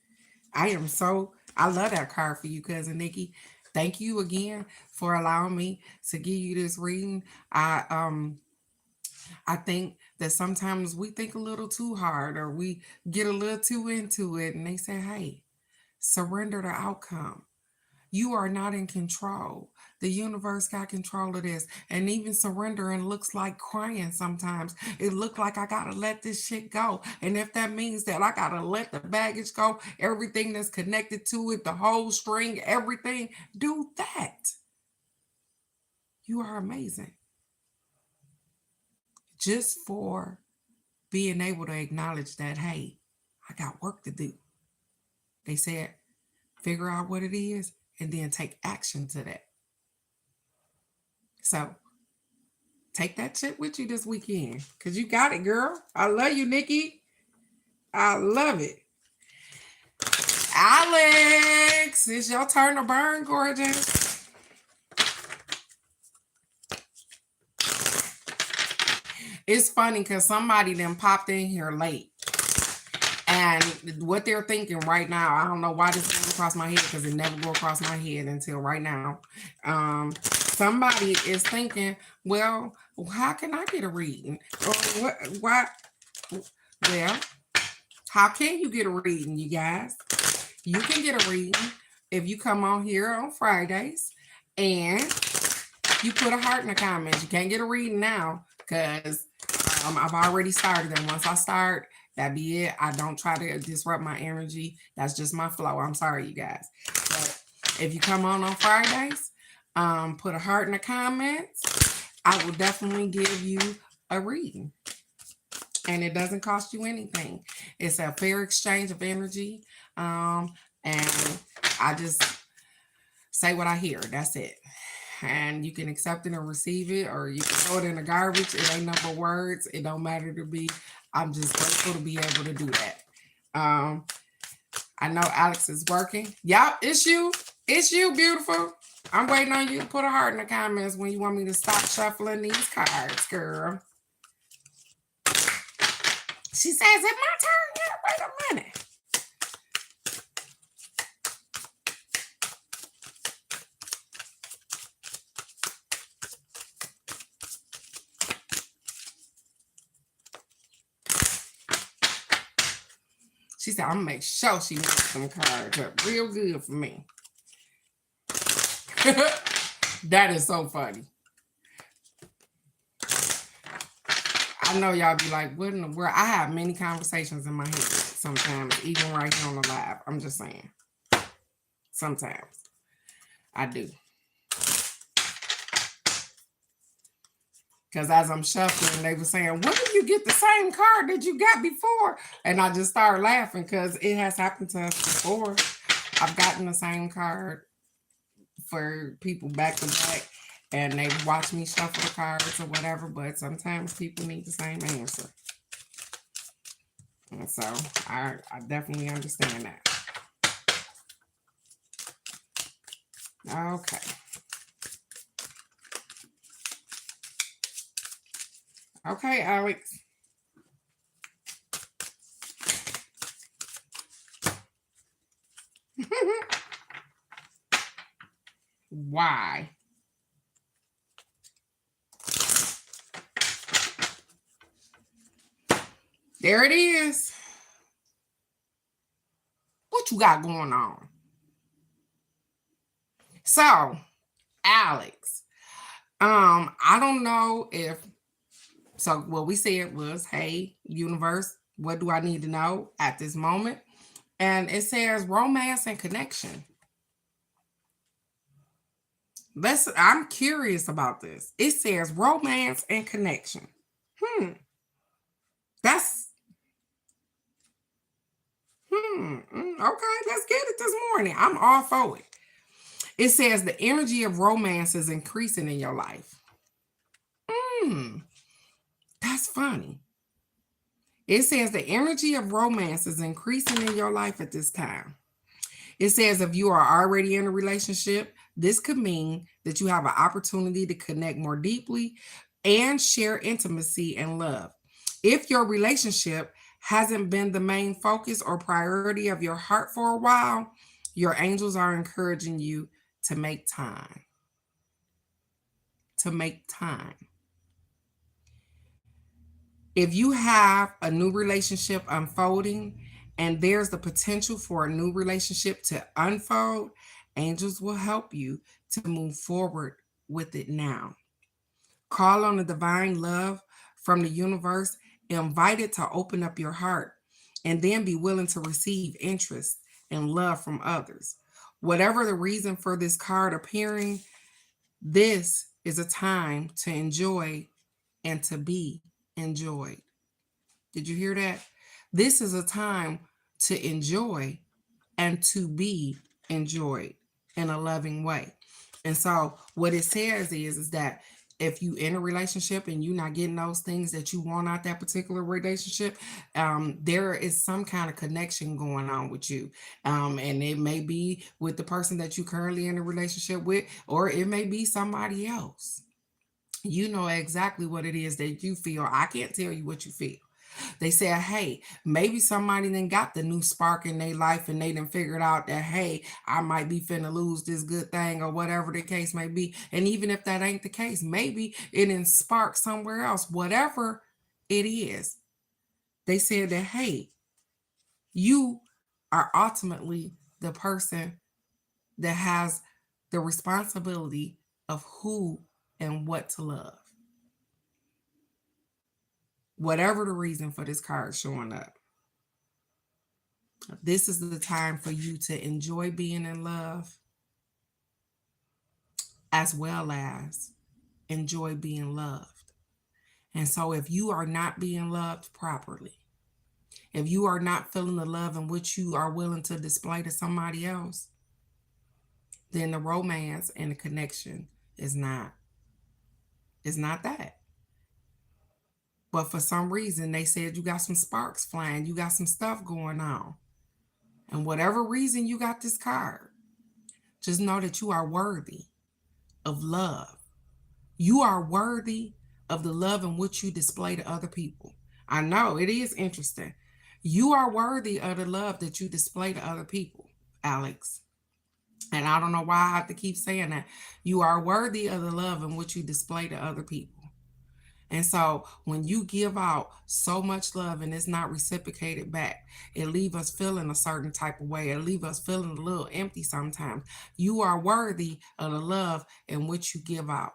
I love that card for you, Cousin Nikki. Thank you again for allowing me to give you this reading. I think that sometimes we think a little too hard or we get a little too into it, and they say, hey, surrender the outcome. You are not in control. The universe got control of this. And even surrendering looks like crying sometimes. It looked like I got to let this shit go. And if that means that I got to let the baggage go, everything that's connected to it, the whole string, everything, do that. You are amazing. Just for being able to acknowledge that, hey, I got work to do. They said, figure out what it is and then take action to that. So take that shit with you this weekend because you got it, girl. I love you, Nikki. I love it. Alex, it's your turn to burn, gorgeous. It's funny because somebody then popped in here late. And what they're thinking right now, I don't know why this goes across my head because it never go across my head until right now. Somebody is thinking, well, how can I get a reading? Or what? Well, how can you get a reading, you guys? You can get a reading if you come on here on Fridays and you put a heart in the comments. You can't get a reading now because I've already started. And once I start, that be it. I don't try to disrupt my energy. That's just my flow. I'm sorry, you guys. But if you come on Fridays, put a heart in the comments. I will definitely give you a reading. And it doesn't cost you anything. It's a fair exchange of energy. And I just say what I hear. That's it. And you can accept it and receive it, or you can throw it in the garbage. It ain't number words. It don't matter to me. I'm just grateful to be able to do that. I know Alex is working. Yep, it's you. It's you, beautiful. I'm waiting on you to put a heart in the comments when you want me to stop shuffling these cards, girl. She says, is it my turn yet? Wait a minute. She said, I'm going to make sure she makes some cards up real good for me. That is so funny. I know y'all be like, what in the world? I have many conversations in my head sometimes, even right here on the live. I'm just saying. Sometimes. I do. Because as I'm shuffling, they were saying, when did you get the same card that you got before? And I just started laughing because it has happened to us before. I've gotten the same card for people back to back. And they watch me shuffle the cards or whatever. But sometimes people need the same answer. And so I definitely understand that. Okay. Okay, Alex. Why? There it is. What What you got going on? So, Alex, I don't know if so what we said was, hey, universe, what do I need to know at this moment? And it says romance and connection. I'm curious about this. It says romance and connection. That's okay, let's get it this morning. I'm all for it. It says the energy of romance is increasing in your life. That's funny. It says the energy of romance is increasing in your life at this time. It says if you are already in a relationship, this could mean that you have an opportunity to connect more deeply and share intimacy and love. If your relationship hasn't been the main focus or priority of your heart for a while, your angels are encouraging you to make time. To make time. If you have a new relationship unfolding and there's the potential for a new relationship to unfold, angels will help you to move forward with it now. Call on the divine love from the universe, invite it to open up your heart, and then be willing to receive interest and love from others. Whatever the reason for this card appearing, this is a time to enjoy and to be enjoyed. Did you hear that? This is a time to enjoy and to be enjoyed in a loving way. And so what it says is that if you in a relationship and you're not getting those things that you want out that particular relationship, there is some kind of connection going on with you. And it may be with the person that you currently in a relationship with, or it may be somebody else. You know exactly what it is that you feel. I can't tell you what you feel. They said, hey, maybe somebody then got the new spark in their life and they done figured out that, hey, I might be finna lose this good thing or whatever the case may be. And even if that ain't the case, maybe it didn't spark somewhere else, whatever it is. They said that, hey, you are ultimately the person that has the responsibility of who and what to love. Whatever the reason for this card showing up. This is the time for you to enjoy being in love as well as enjoy being loved. And so if you are not being loved properly, if you are not feeling the love in which you are willing to display to somebody else, then the romance and the connection is not that. But for some reason, they said you got some sparks flying, you got some stuff going on. And whatever reason you got this card, just know that you are worthy of love. You are worthy of the love in which you display to other people. I know it is interesting. You are worthy of the love that you display to other people, Alex. And I don't know why I have to keep saying that. You are worthy of the love in which you display to other people. And so when you give out so much love and it's not reciprocated back, it leaves us feeling a certain type of way. It leaves us feeling a little empty sometimes. You are worthy of the love in which you give out.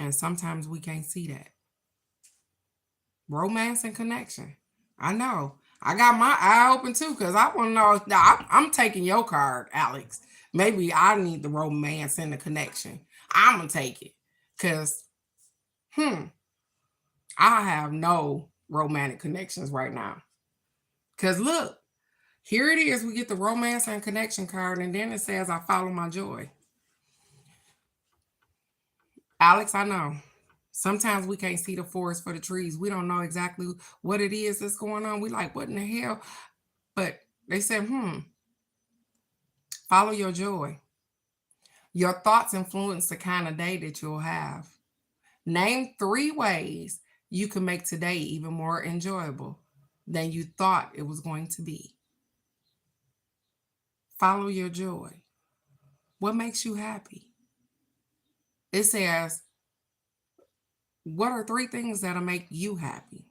And sometimes we can't see that. Romance and connection. I know. I got my eye open too because I want to know. I'm taking your card, Alex. Maybe I need the romance and the connection. I'm going to take it because, I have no romantic connections right now. Because look, here it is. We get the romance and connection card, and then it says, I follow my joy. Alex, I know. Sometimes we can't see the forest for the trees. We don't know exactly what it is that's going on. We like, what in the hell? But they said, follow your joy. Your thoughts influence the kind of day that you'll have. Name 3 ways you can make today even more enjoyable than you thought it was going to be. Follow your joy. What makes you happy? It says, what are 3 things that'll make you happy?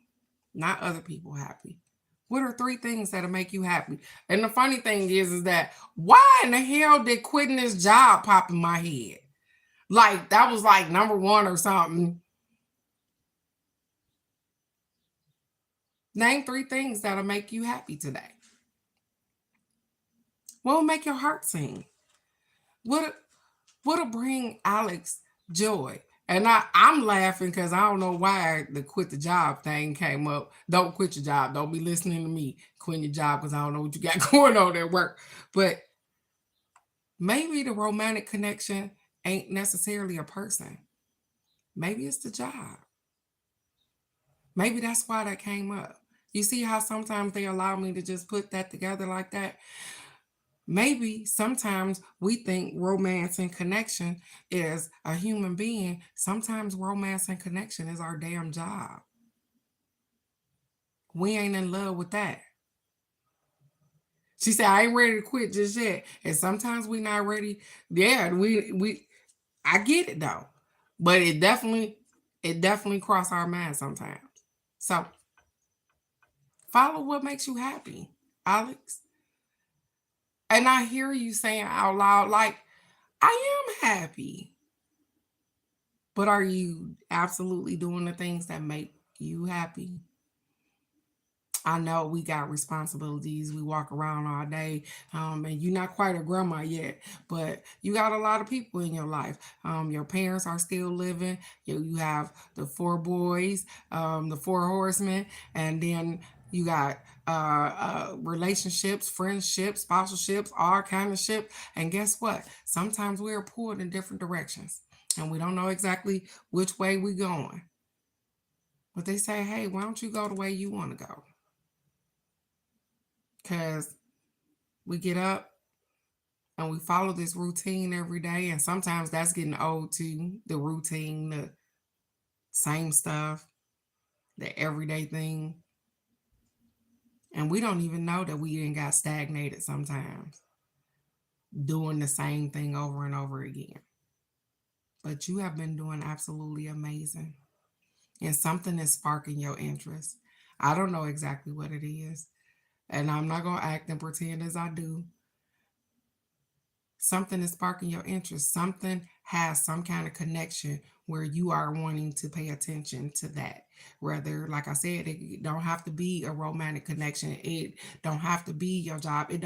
not other people happy. What are 3 things that'll make you happy? And the funny thing is that why in the hell did quitting this job pop in my head? Like that was like number 1 or something. Name 3 things that'll make you happy today. What will make your heart sing? What'll bring Alex joy? And I'm laughing because I don't know why the quit the job thing came up. Don't quit your job. Don't be listening to me. Quit your job because I don't know what you got going on at work. But maybe the romantic connection ain't necessarily a person. Maybe it's the job. Maybe that's why that came up. You see how sometimes they allow me to just put that together like that? Maybe sometimes we think romance and connection is a human being. Sometimes romance and connection is our damn job. We ain't in love with that. She said, I ain't ready to quit just yet. And sometimes we not ready. Yeah, I get it though. But it definitely cross our mind sometimes. So follow what makes you happy, Alex. And I hear you saying out loud, like, I am happy. But are you absolutely doing the things that make you happy? I know we got responsibilities. We walk around all day, and you're not quite a grandma yet, but you got a lot of people in your life. Your parents are still living. You have the 4 boys, the 4 horsemen, and then you got relationships, friendships, sponsorships, all kind of shit. And guess what? Sometimes we're pulled in different directions, and we don't know exactly which way we're going. But they say, hey, why don't you go the way you want to go? Because we get up and we follow this routine every day. And sometimes that's getting old too. The routine, the same stuff, the everyday thing. And we don't even know that we didn't got stagnated sometimes doing the same thing over and over again. But you have been doing absolutely amazing. And something is sparking your interest. I don't know exactly what it is. And I'm not going to act and pretend as I do. Something is sparking your interest. Something has some kind of connection where you are wanting to pay attention to that. Whether, like I said, it don't have to be a romantic connection. It don't have to be your job. It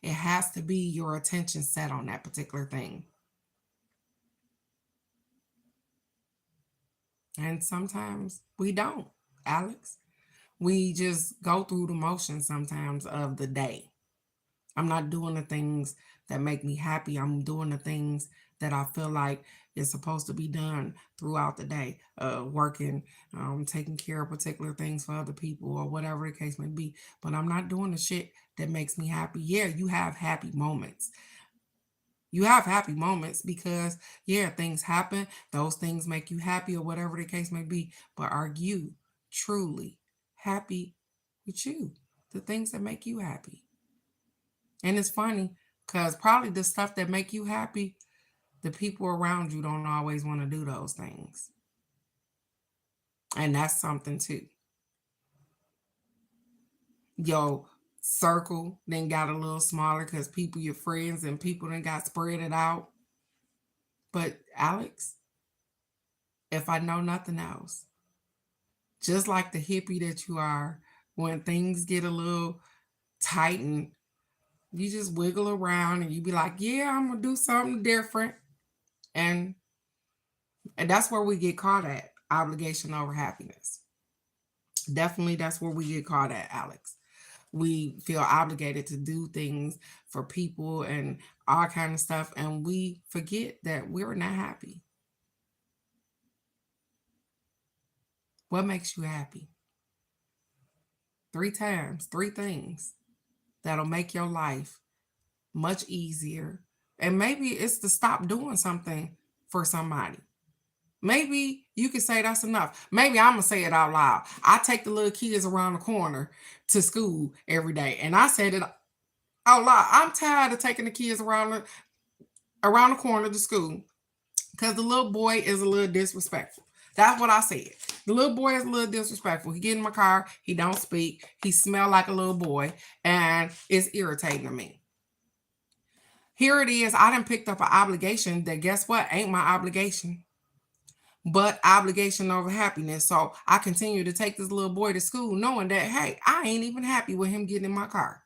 has to be your attention set on that particular thing. And sometimes we don't, Alex. We just go through the motions sometimes of the day. I'm not doing the things that make me happy. I'm doing the things that I feel like is supposed to be done throughout the day. Working, taking care of particular things for other people or whatever the case may be. But I'm not doing the shit that makes me happy. Yeah, you have happy moments. You have happy moments because, yeah, things happen. Those things make you happy or whatever the case may be. But are you truly happy with you? The things that make you happy. And it's funny because probably the stuff that make you happy, the people around you don't always want to do those things. And that's something too. Your circle then got a little smaller because people, your friends, and people then got spread it out. But Alex, if I know nothing else, just like the hippie that you are, when things get a little tight and you just wiggle around and you be like, yeah, I'm gonna do something different. And that's where we get caught at, obligation over happiness. Definitely that's where we get caught at, Alex. We feel obligated to do things for people and all kind of stuff, and we forget that we're not happy. What makes you happy? 3 times, 3 things that'll make your life much easier. And maybe it's to stop doing something for somebody. Maybe you could say that's enough. Maybe I'm gonna say it out loud. I take the little kids around the corner to school every day, and I said it out loud. I'm tired of taking the kids around the corner to school because the little boy is a little disrespectful. That's what I said. The little boy is a little disrespectful. He get in my car. He don't speak. He smell like a little boy. And it's irritating to me. Here it is. I done picked up an obligation that, guess what, ain't my obligation, but obligation over happiness. So I continue to take this little boy to school knowing that, hey, I ain't even happy with him getting in my car.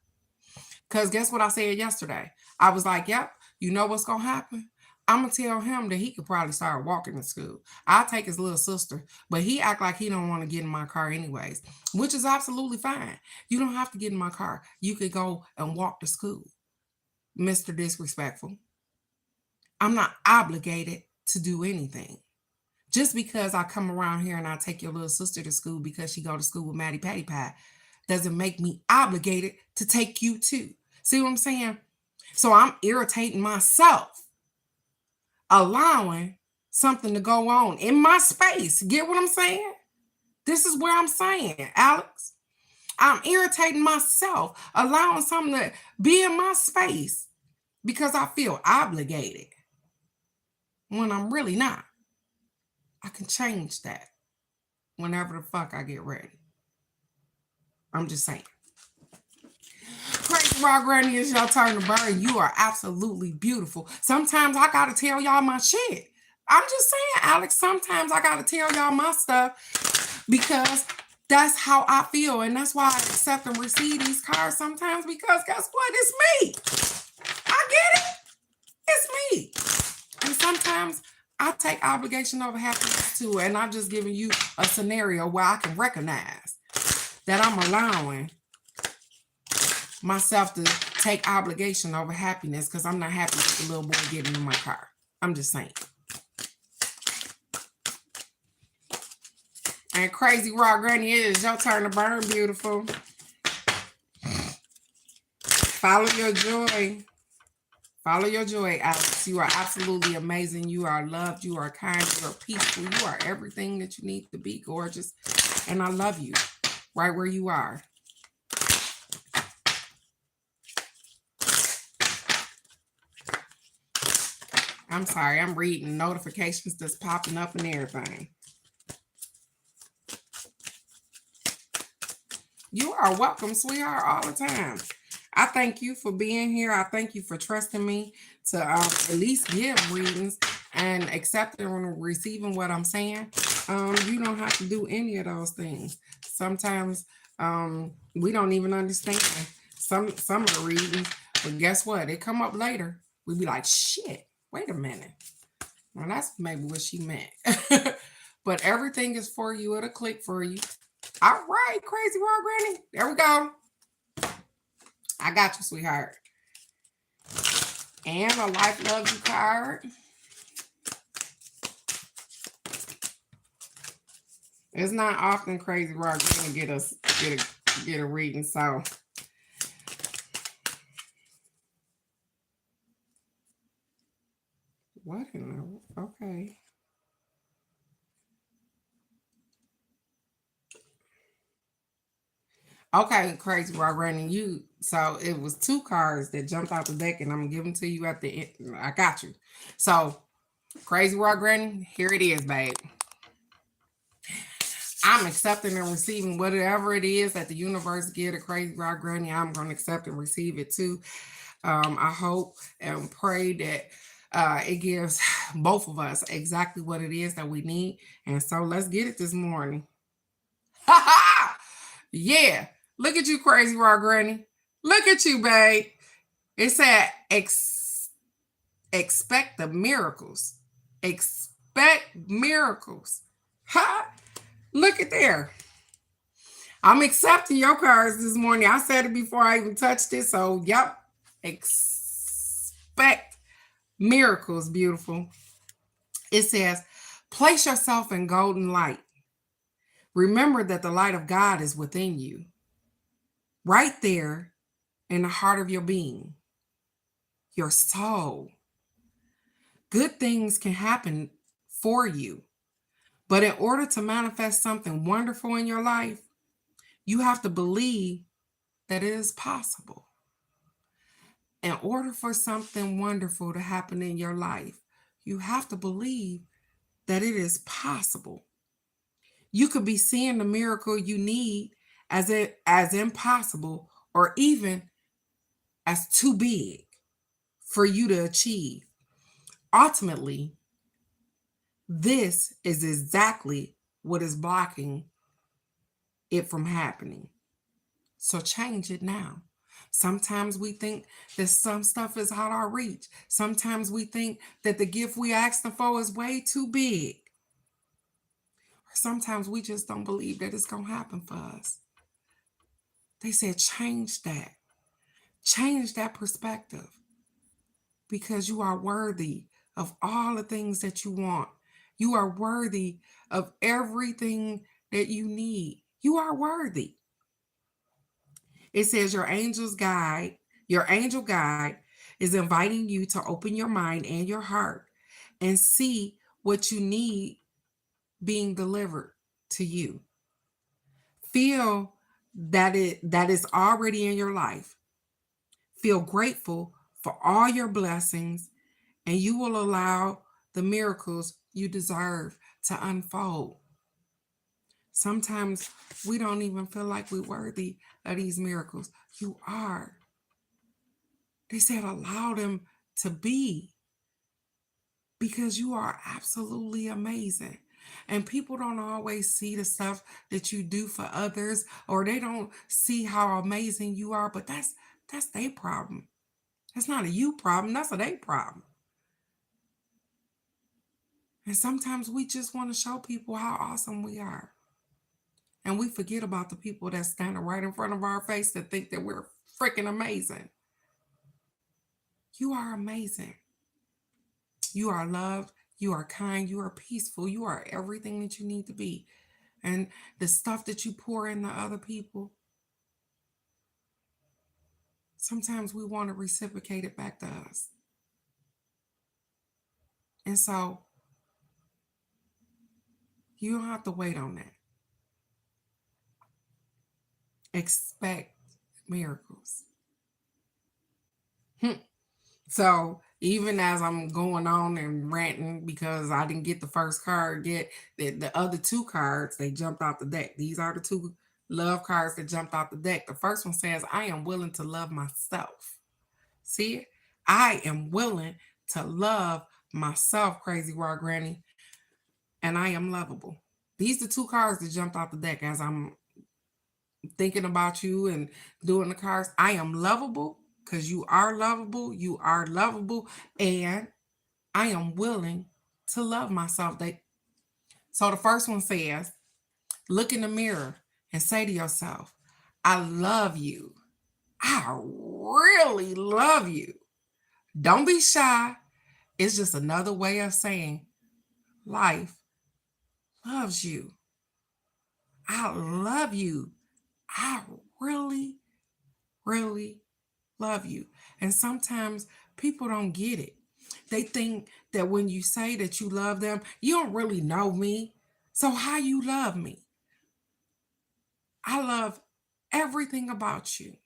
Because guess what I said yesterday? I was like, yep, you know what's going to happen? I'm going to tell him that he could probably start walking to school. I'll take his little sister, but he act like he don't want to get in my car anyways, which is absolutely fine. You don't have to get in my car. You could go and walk to school. Mr. Disrespectful. I'm not obligated to do anything. Just because I come around here and I take your little sister to school because she go to school with Maddie Patty Pie doesn't make me obligated to take you too. See what I'm saying? So I'm irritating myself, allowing something to go on in my space. Get what I'm saying? This is where I'm saying, Alex. I'm irritating myself, allowing something to be in my space because I feel obligated when I'm really not. I can change that whenever the fuck I get ready. I'm just saying. Crazy Raw Granny, it's your turn to burn. You are absolutely beautiful. Sometimes I gotta tell y'all my shit. I'm just saying, Alex, sometimes I gotta tell y'all my stuff because that's how I feel. And that's why I accept and receive these cards sometimes because guess what? It's me. I get it. It's me. And sometimes I take obligation over happiness too. And I'm just giving you a scenario where I can recognize that I'm allowing myself to take obligation over happiness because I'm not happy with the little boy getting in my car. I'm just saying. And Crazy Raw Granny, it is your turn to burn, beautiful. Follow your joy. Follow your joy, Alex. You are absolutely amazing. You are loved. You are kind. You are peaceful. You are everything that you need to be, gorgeous. And I love you right where you are. I'm sorry. I'm reading notifications that's popping up and everything. You are welcome, sweetheart, all the time. I thank you for being here. I thank you for trusting me to at least give readings and accepting and receiving what I'm saying. You don't have to do any of those things. Sometimes we don't even understand some of the readings, but guess what? They come up later. We be like, shit, wait a minute. Well, that's maybe what she meant. But everything is for you. It'll click for you. All right, Crazy Raw Granny. There we go. I got you, sweetheart. And a Life Loves You card. It's not often Crazy Raw Granny get a reading, so what in the okay. Okay, Crazy Raw Granny, so it was 2 cards that jumped out the deck, and I'm gonna give them to you at the end. I got you. So, Crazy Raw Granny, here it is, babe. I'm accepting and receiving whatever it is that the universe give to Crazy Raw Granny. I'm gonna accept and receive it too. I hope and pray that it gives both of us exactly what it is that we need. And so let's get it this morning. Ha ha! Yeah. Look at you, Crazy Raw Granny. Look at you, babe. It said, expect the miracles. Expect miracles. Ha! Look at there. I'm accepting your cards this morning. I said it before I even touched it. So, yep. Expect miracles, beautiful. It says, place yourself in golden light. Remember that the light of God is within you, right there in the heart of your being, your soul. Good things can happen for you, but in order to manifest something wonderful in your life, you have to believe that it is possible. In order for something wonderful to happen in your life, you have to believe that it is possible. You could be seeing the miracle you need as impossible or even as too big for you to achieve. Ultimately, this is exactly what is blocking it from happening. So change it now. Sometimes we think that some stuff is out our reach. Sometimes we think that the gift we asking for is way too big. Or sometimes we just don't believe that it's going to happen for us. They said change that. Change that perspective because you are worthy of all the things that you want. You are worthy of everything that you need. You are worthy. It says your angel guide is inviting you to open your mind and your heart and see what you need being delivered to you. Feel that is already in your life. Feel grateful for all your blessings and you will allow the miracles you deserve to unfold. Sometimes we don't even feel like we're worthy of these miracles. You are. They said allow them to be because you are absolutely amazing. And people don't always see the stuff that you do for others or they don't see how amazing you are, but that's their problem. That's not a you problem, that's a they problem. And sometimes we just want to show people how awesome we are. And we forget about the people that's standing right in front of our face that think that we're freaking amazing. You are amazing. You are loved. You are kind. You are peaceful. You are everything that you need to be. And the stuff that you pour into other people, sometimes we want to reciprocate it back to us. And so you don't have to wait on that. Expect miracles. So even as I'm going on and ranting because I didn't get the first card yet, the other two cards, they jumped out the deck. These are the two love cards that jumped out the deck. The first one says, I am willing to love myself. See it? I am willing to love myself, Crazy Raw Granny, and I am lovable. These are the two cards that jumped out the deck as I'm thinking about you and doing the cards. I am lovable because you are lovable. You are lovable. And I am willing to love myself. So the first one says, look in the mirror and say to yourself, I love you. I really love you. Don't be shy. It's just another way of saying life loves you. I love you. I really, really love you. And sometimes people don't get it. They think that when you say that you love them, you don't really know me. So how you love me? I love everything about you.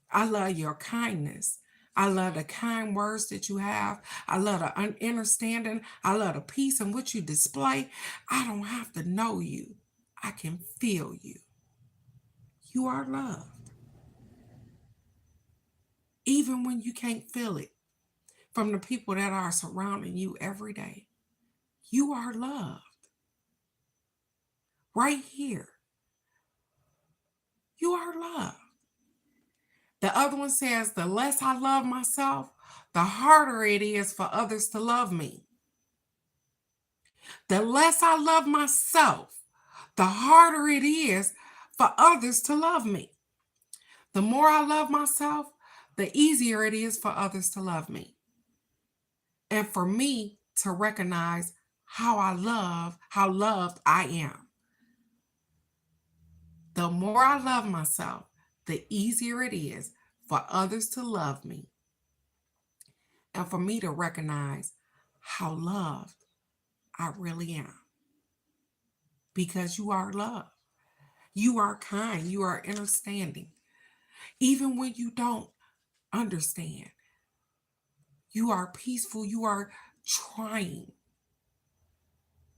I love your kindness. I love the kind words that you have. I love the understanding. I love the peace in which you display. I don't have to know you. I can feel you. You are loved. Even when you can't feel it from the people that are surrounding you every day. You are loved. Right here. You are loved. The other one says, the less I love myself, the harder it is for others to love me. The less I love myself, the harder it is for others to love me. The more I love myself, the easier it is for others to love me. And for me to recognize how loved I am. The more I love myself, the easier it is for others to love me. And for me to recognize how loved I really am. Because you are loved. You are kind. You are understanding. Even when you don't understand, you are peaceful. You are trying.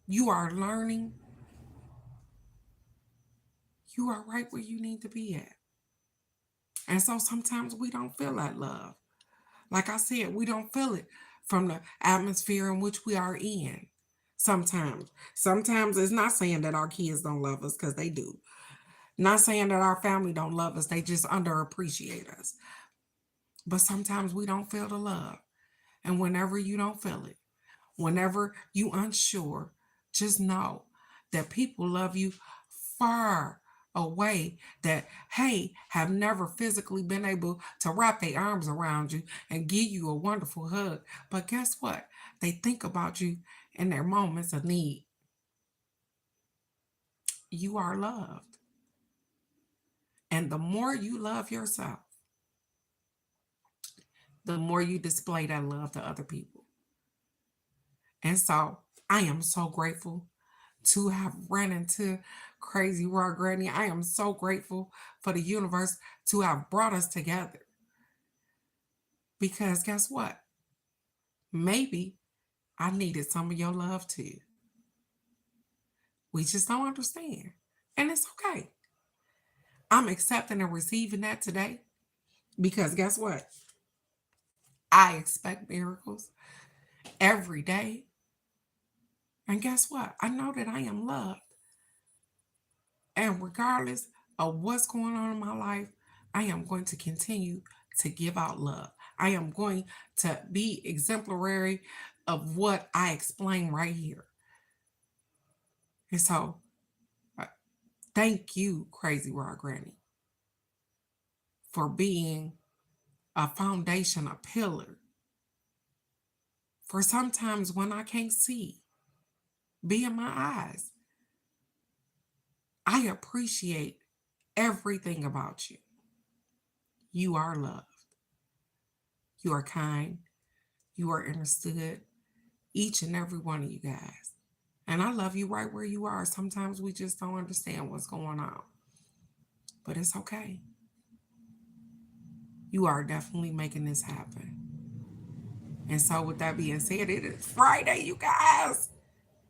You are learning. You are right where you need to be at. And so sometimes we don't feel that love. Like I said, we don't feel it from the atmosphere in which we are in. Sometimes it's not saying that our kids don't love us, because they do. Not saying that our family don't love us, they just underappreciate us. But sometimes we don't feel the love. And whenever you don't feel it, whenever you unsure, just know that people love you far away, that, hey, have never physically been able to wrap their arms around you and give you a wonderful hug. But guess what? They think about you in their moments of need. You are loved. And the more you love yourself, the more you display that love to other people. And so I am so grateful to have ran into Crazy Raw Granny. I am so grateful for the universe to have brought us together. Because guess what? Maybe I needed some of your love too. We just don't understand. And it's okay. I'm accepting and receiving that today, because guess what? I expect miracles every day. And guess what? I know that I am loved. And regardless of what's going on in my life, I am going to continue to give out love. I am going to be exemplary of what I explain right here. And so, uh, thank you, Crazy Raw Granny, for being a foundation, a pillar. For sometimes when I can't see, be in my eyes. I appreciate everything about you. You are loved. You are kind. You are understood. Each and every one of you guys. And I love you right where you are. Sometimes we just don't understand what's going on. But it's okay. You are definitely making this happen. And so, with that being said, it is Friday, you guys.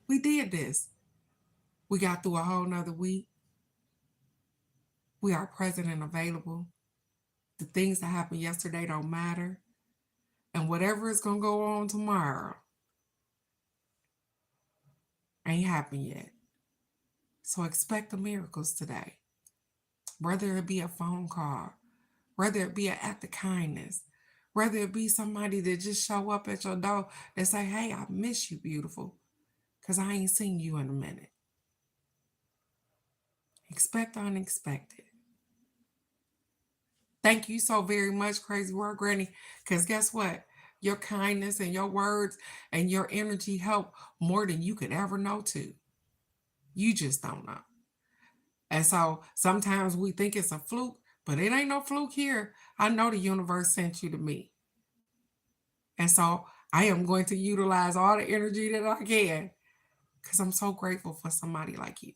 We did this. We got through a whole nother week. We are present and available. The things that happened yesterday don't matter. And whatever is going to go on tomorrow ain't happened yet. So expect the miracles today. Whether it be a phone call, whether it be an act of kindness, whether it be somebody that just show up at your door and say, hey, I miss you, beautiful, because I ain't seen you in a minute. Expect the unexpected. Thank you so very much, Crazy Raw Granny, because guess what? Your kindness and your words and your energy help more than you could ever know too. You just don't know. And so sometimes we think it's a fluke, but it ain't no fluke here. I know the universe sent you to me. And so I am going to utilize all the energy that I can, because I'm so grateful for somebody like you.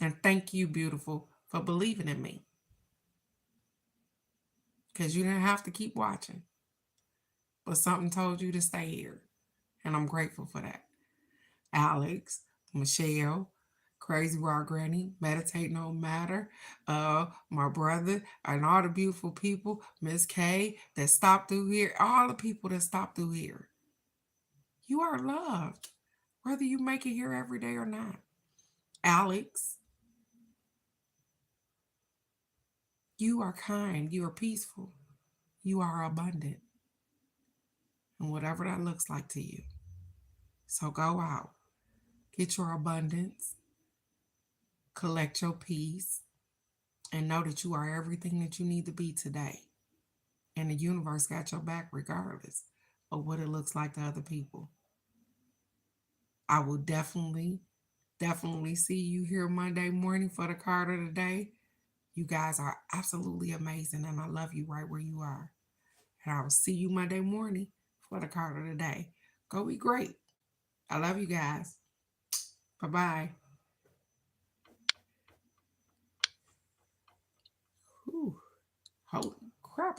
And thank you, beautiful, for believing in me. Because you didn't have to keep watching, but something told you to stay here. And I'm grateful for that. Alex, Michelle, Crazy Raw Granny, Meditate No Matter, my brother, and all the beautiful people, Miss K, that stopped through here, all the people that stopped through here. You are loved, whether you make it here every day or not. Alex, you are kind, you are peaceful, you are abundant, and whatever that looks like to you. So go out, get your abundance, collect your peace, and know that you are everything that you need to be today. And the universe got your back regardless of what it looks like to other people. I will definitely see you here Monday morning for the card of the day. You guys are absolutely amazing, and I love you right where you are. And I will see you Monday morning for the card of the day. Go be great. I love you guys. Bye-bye. Holy crap.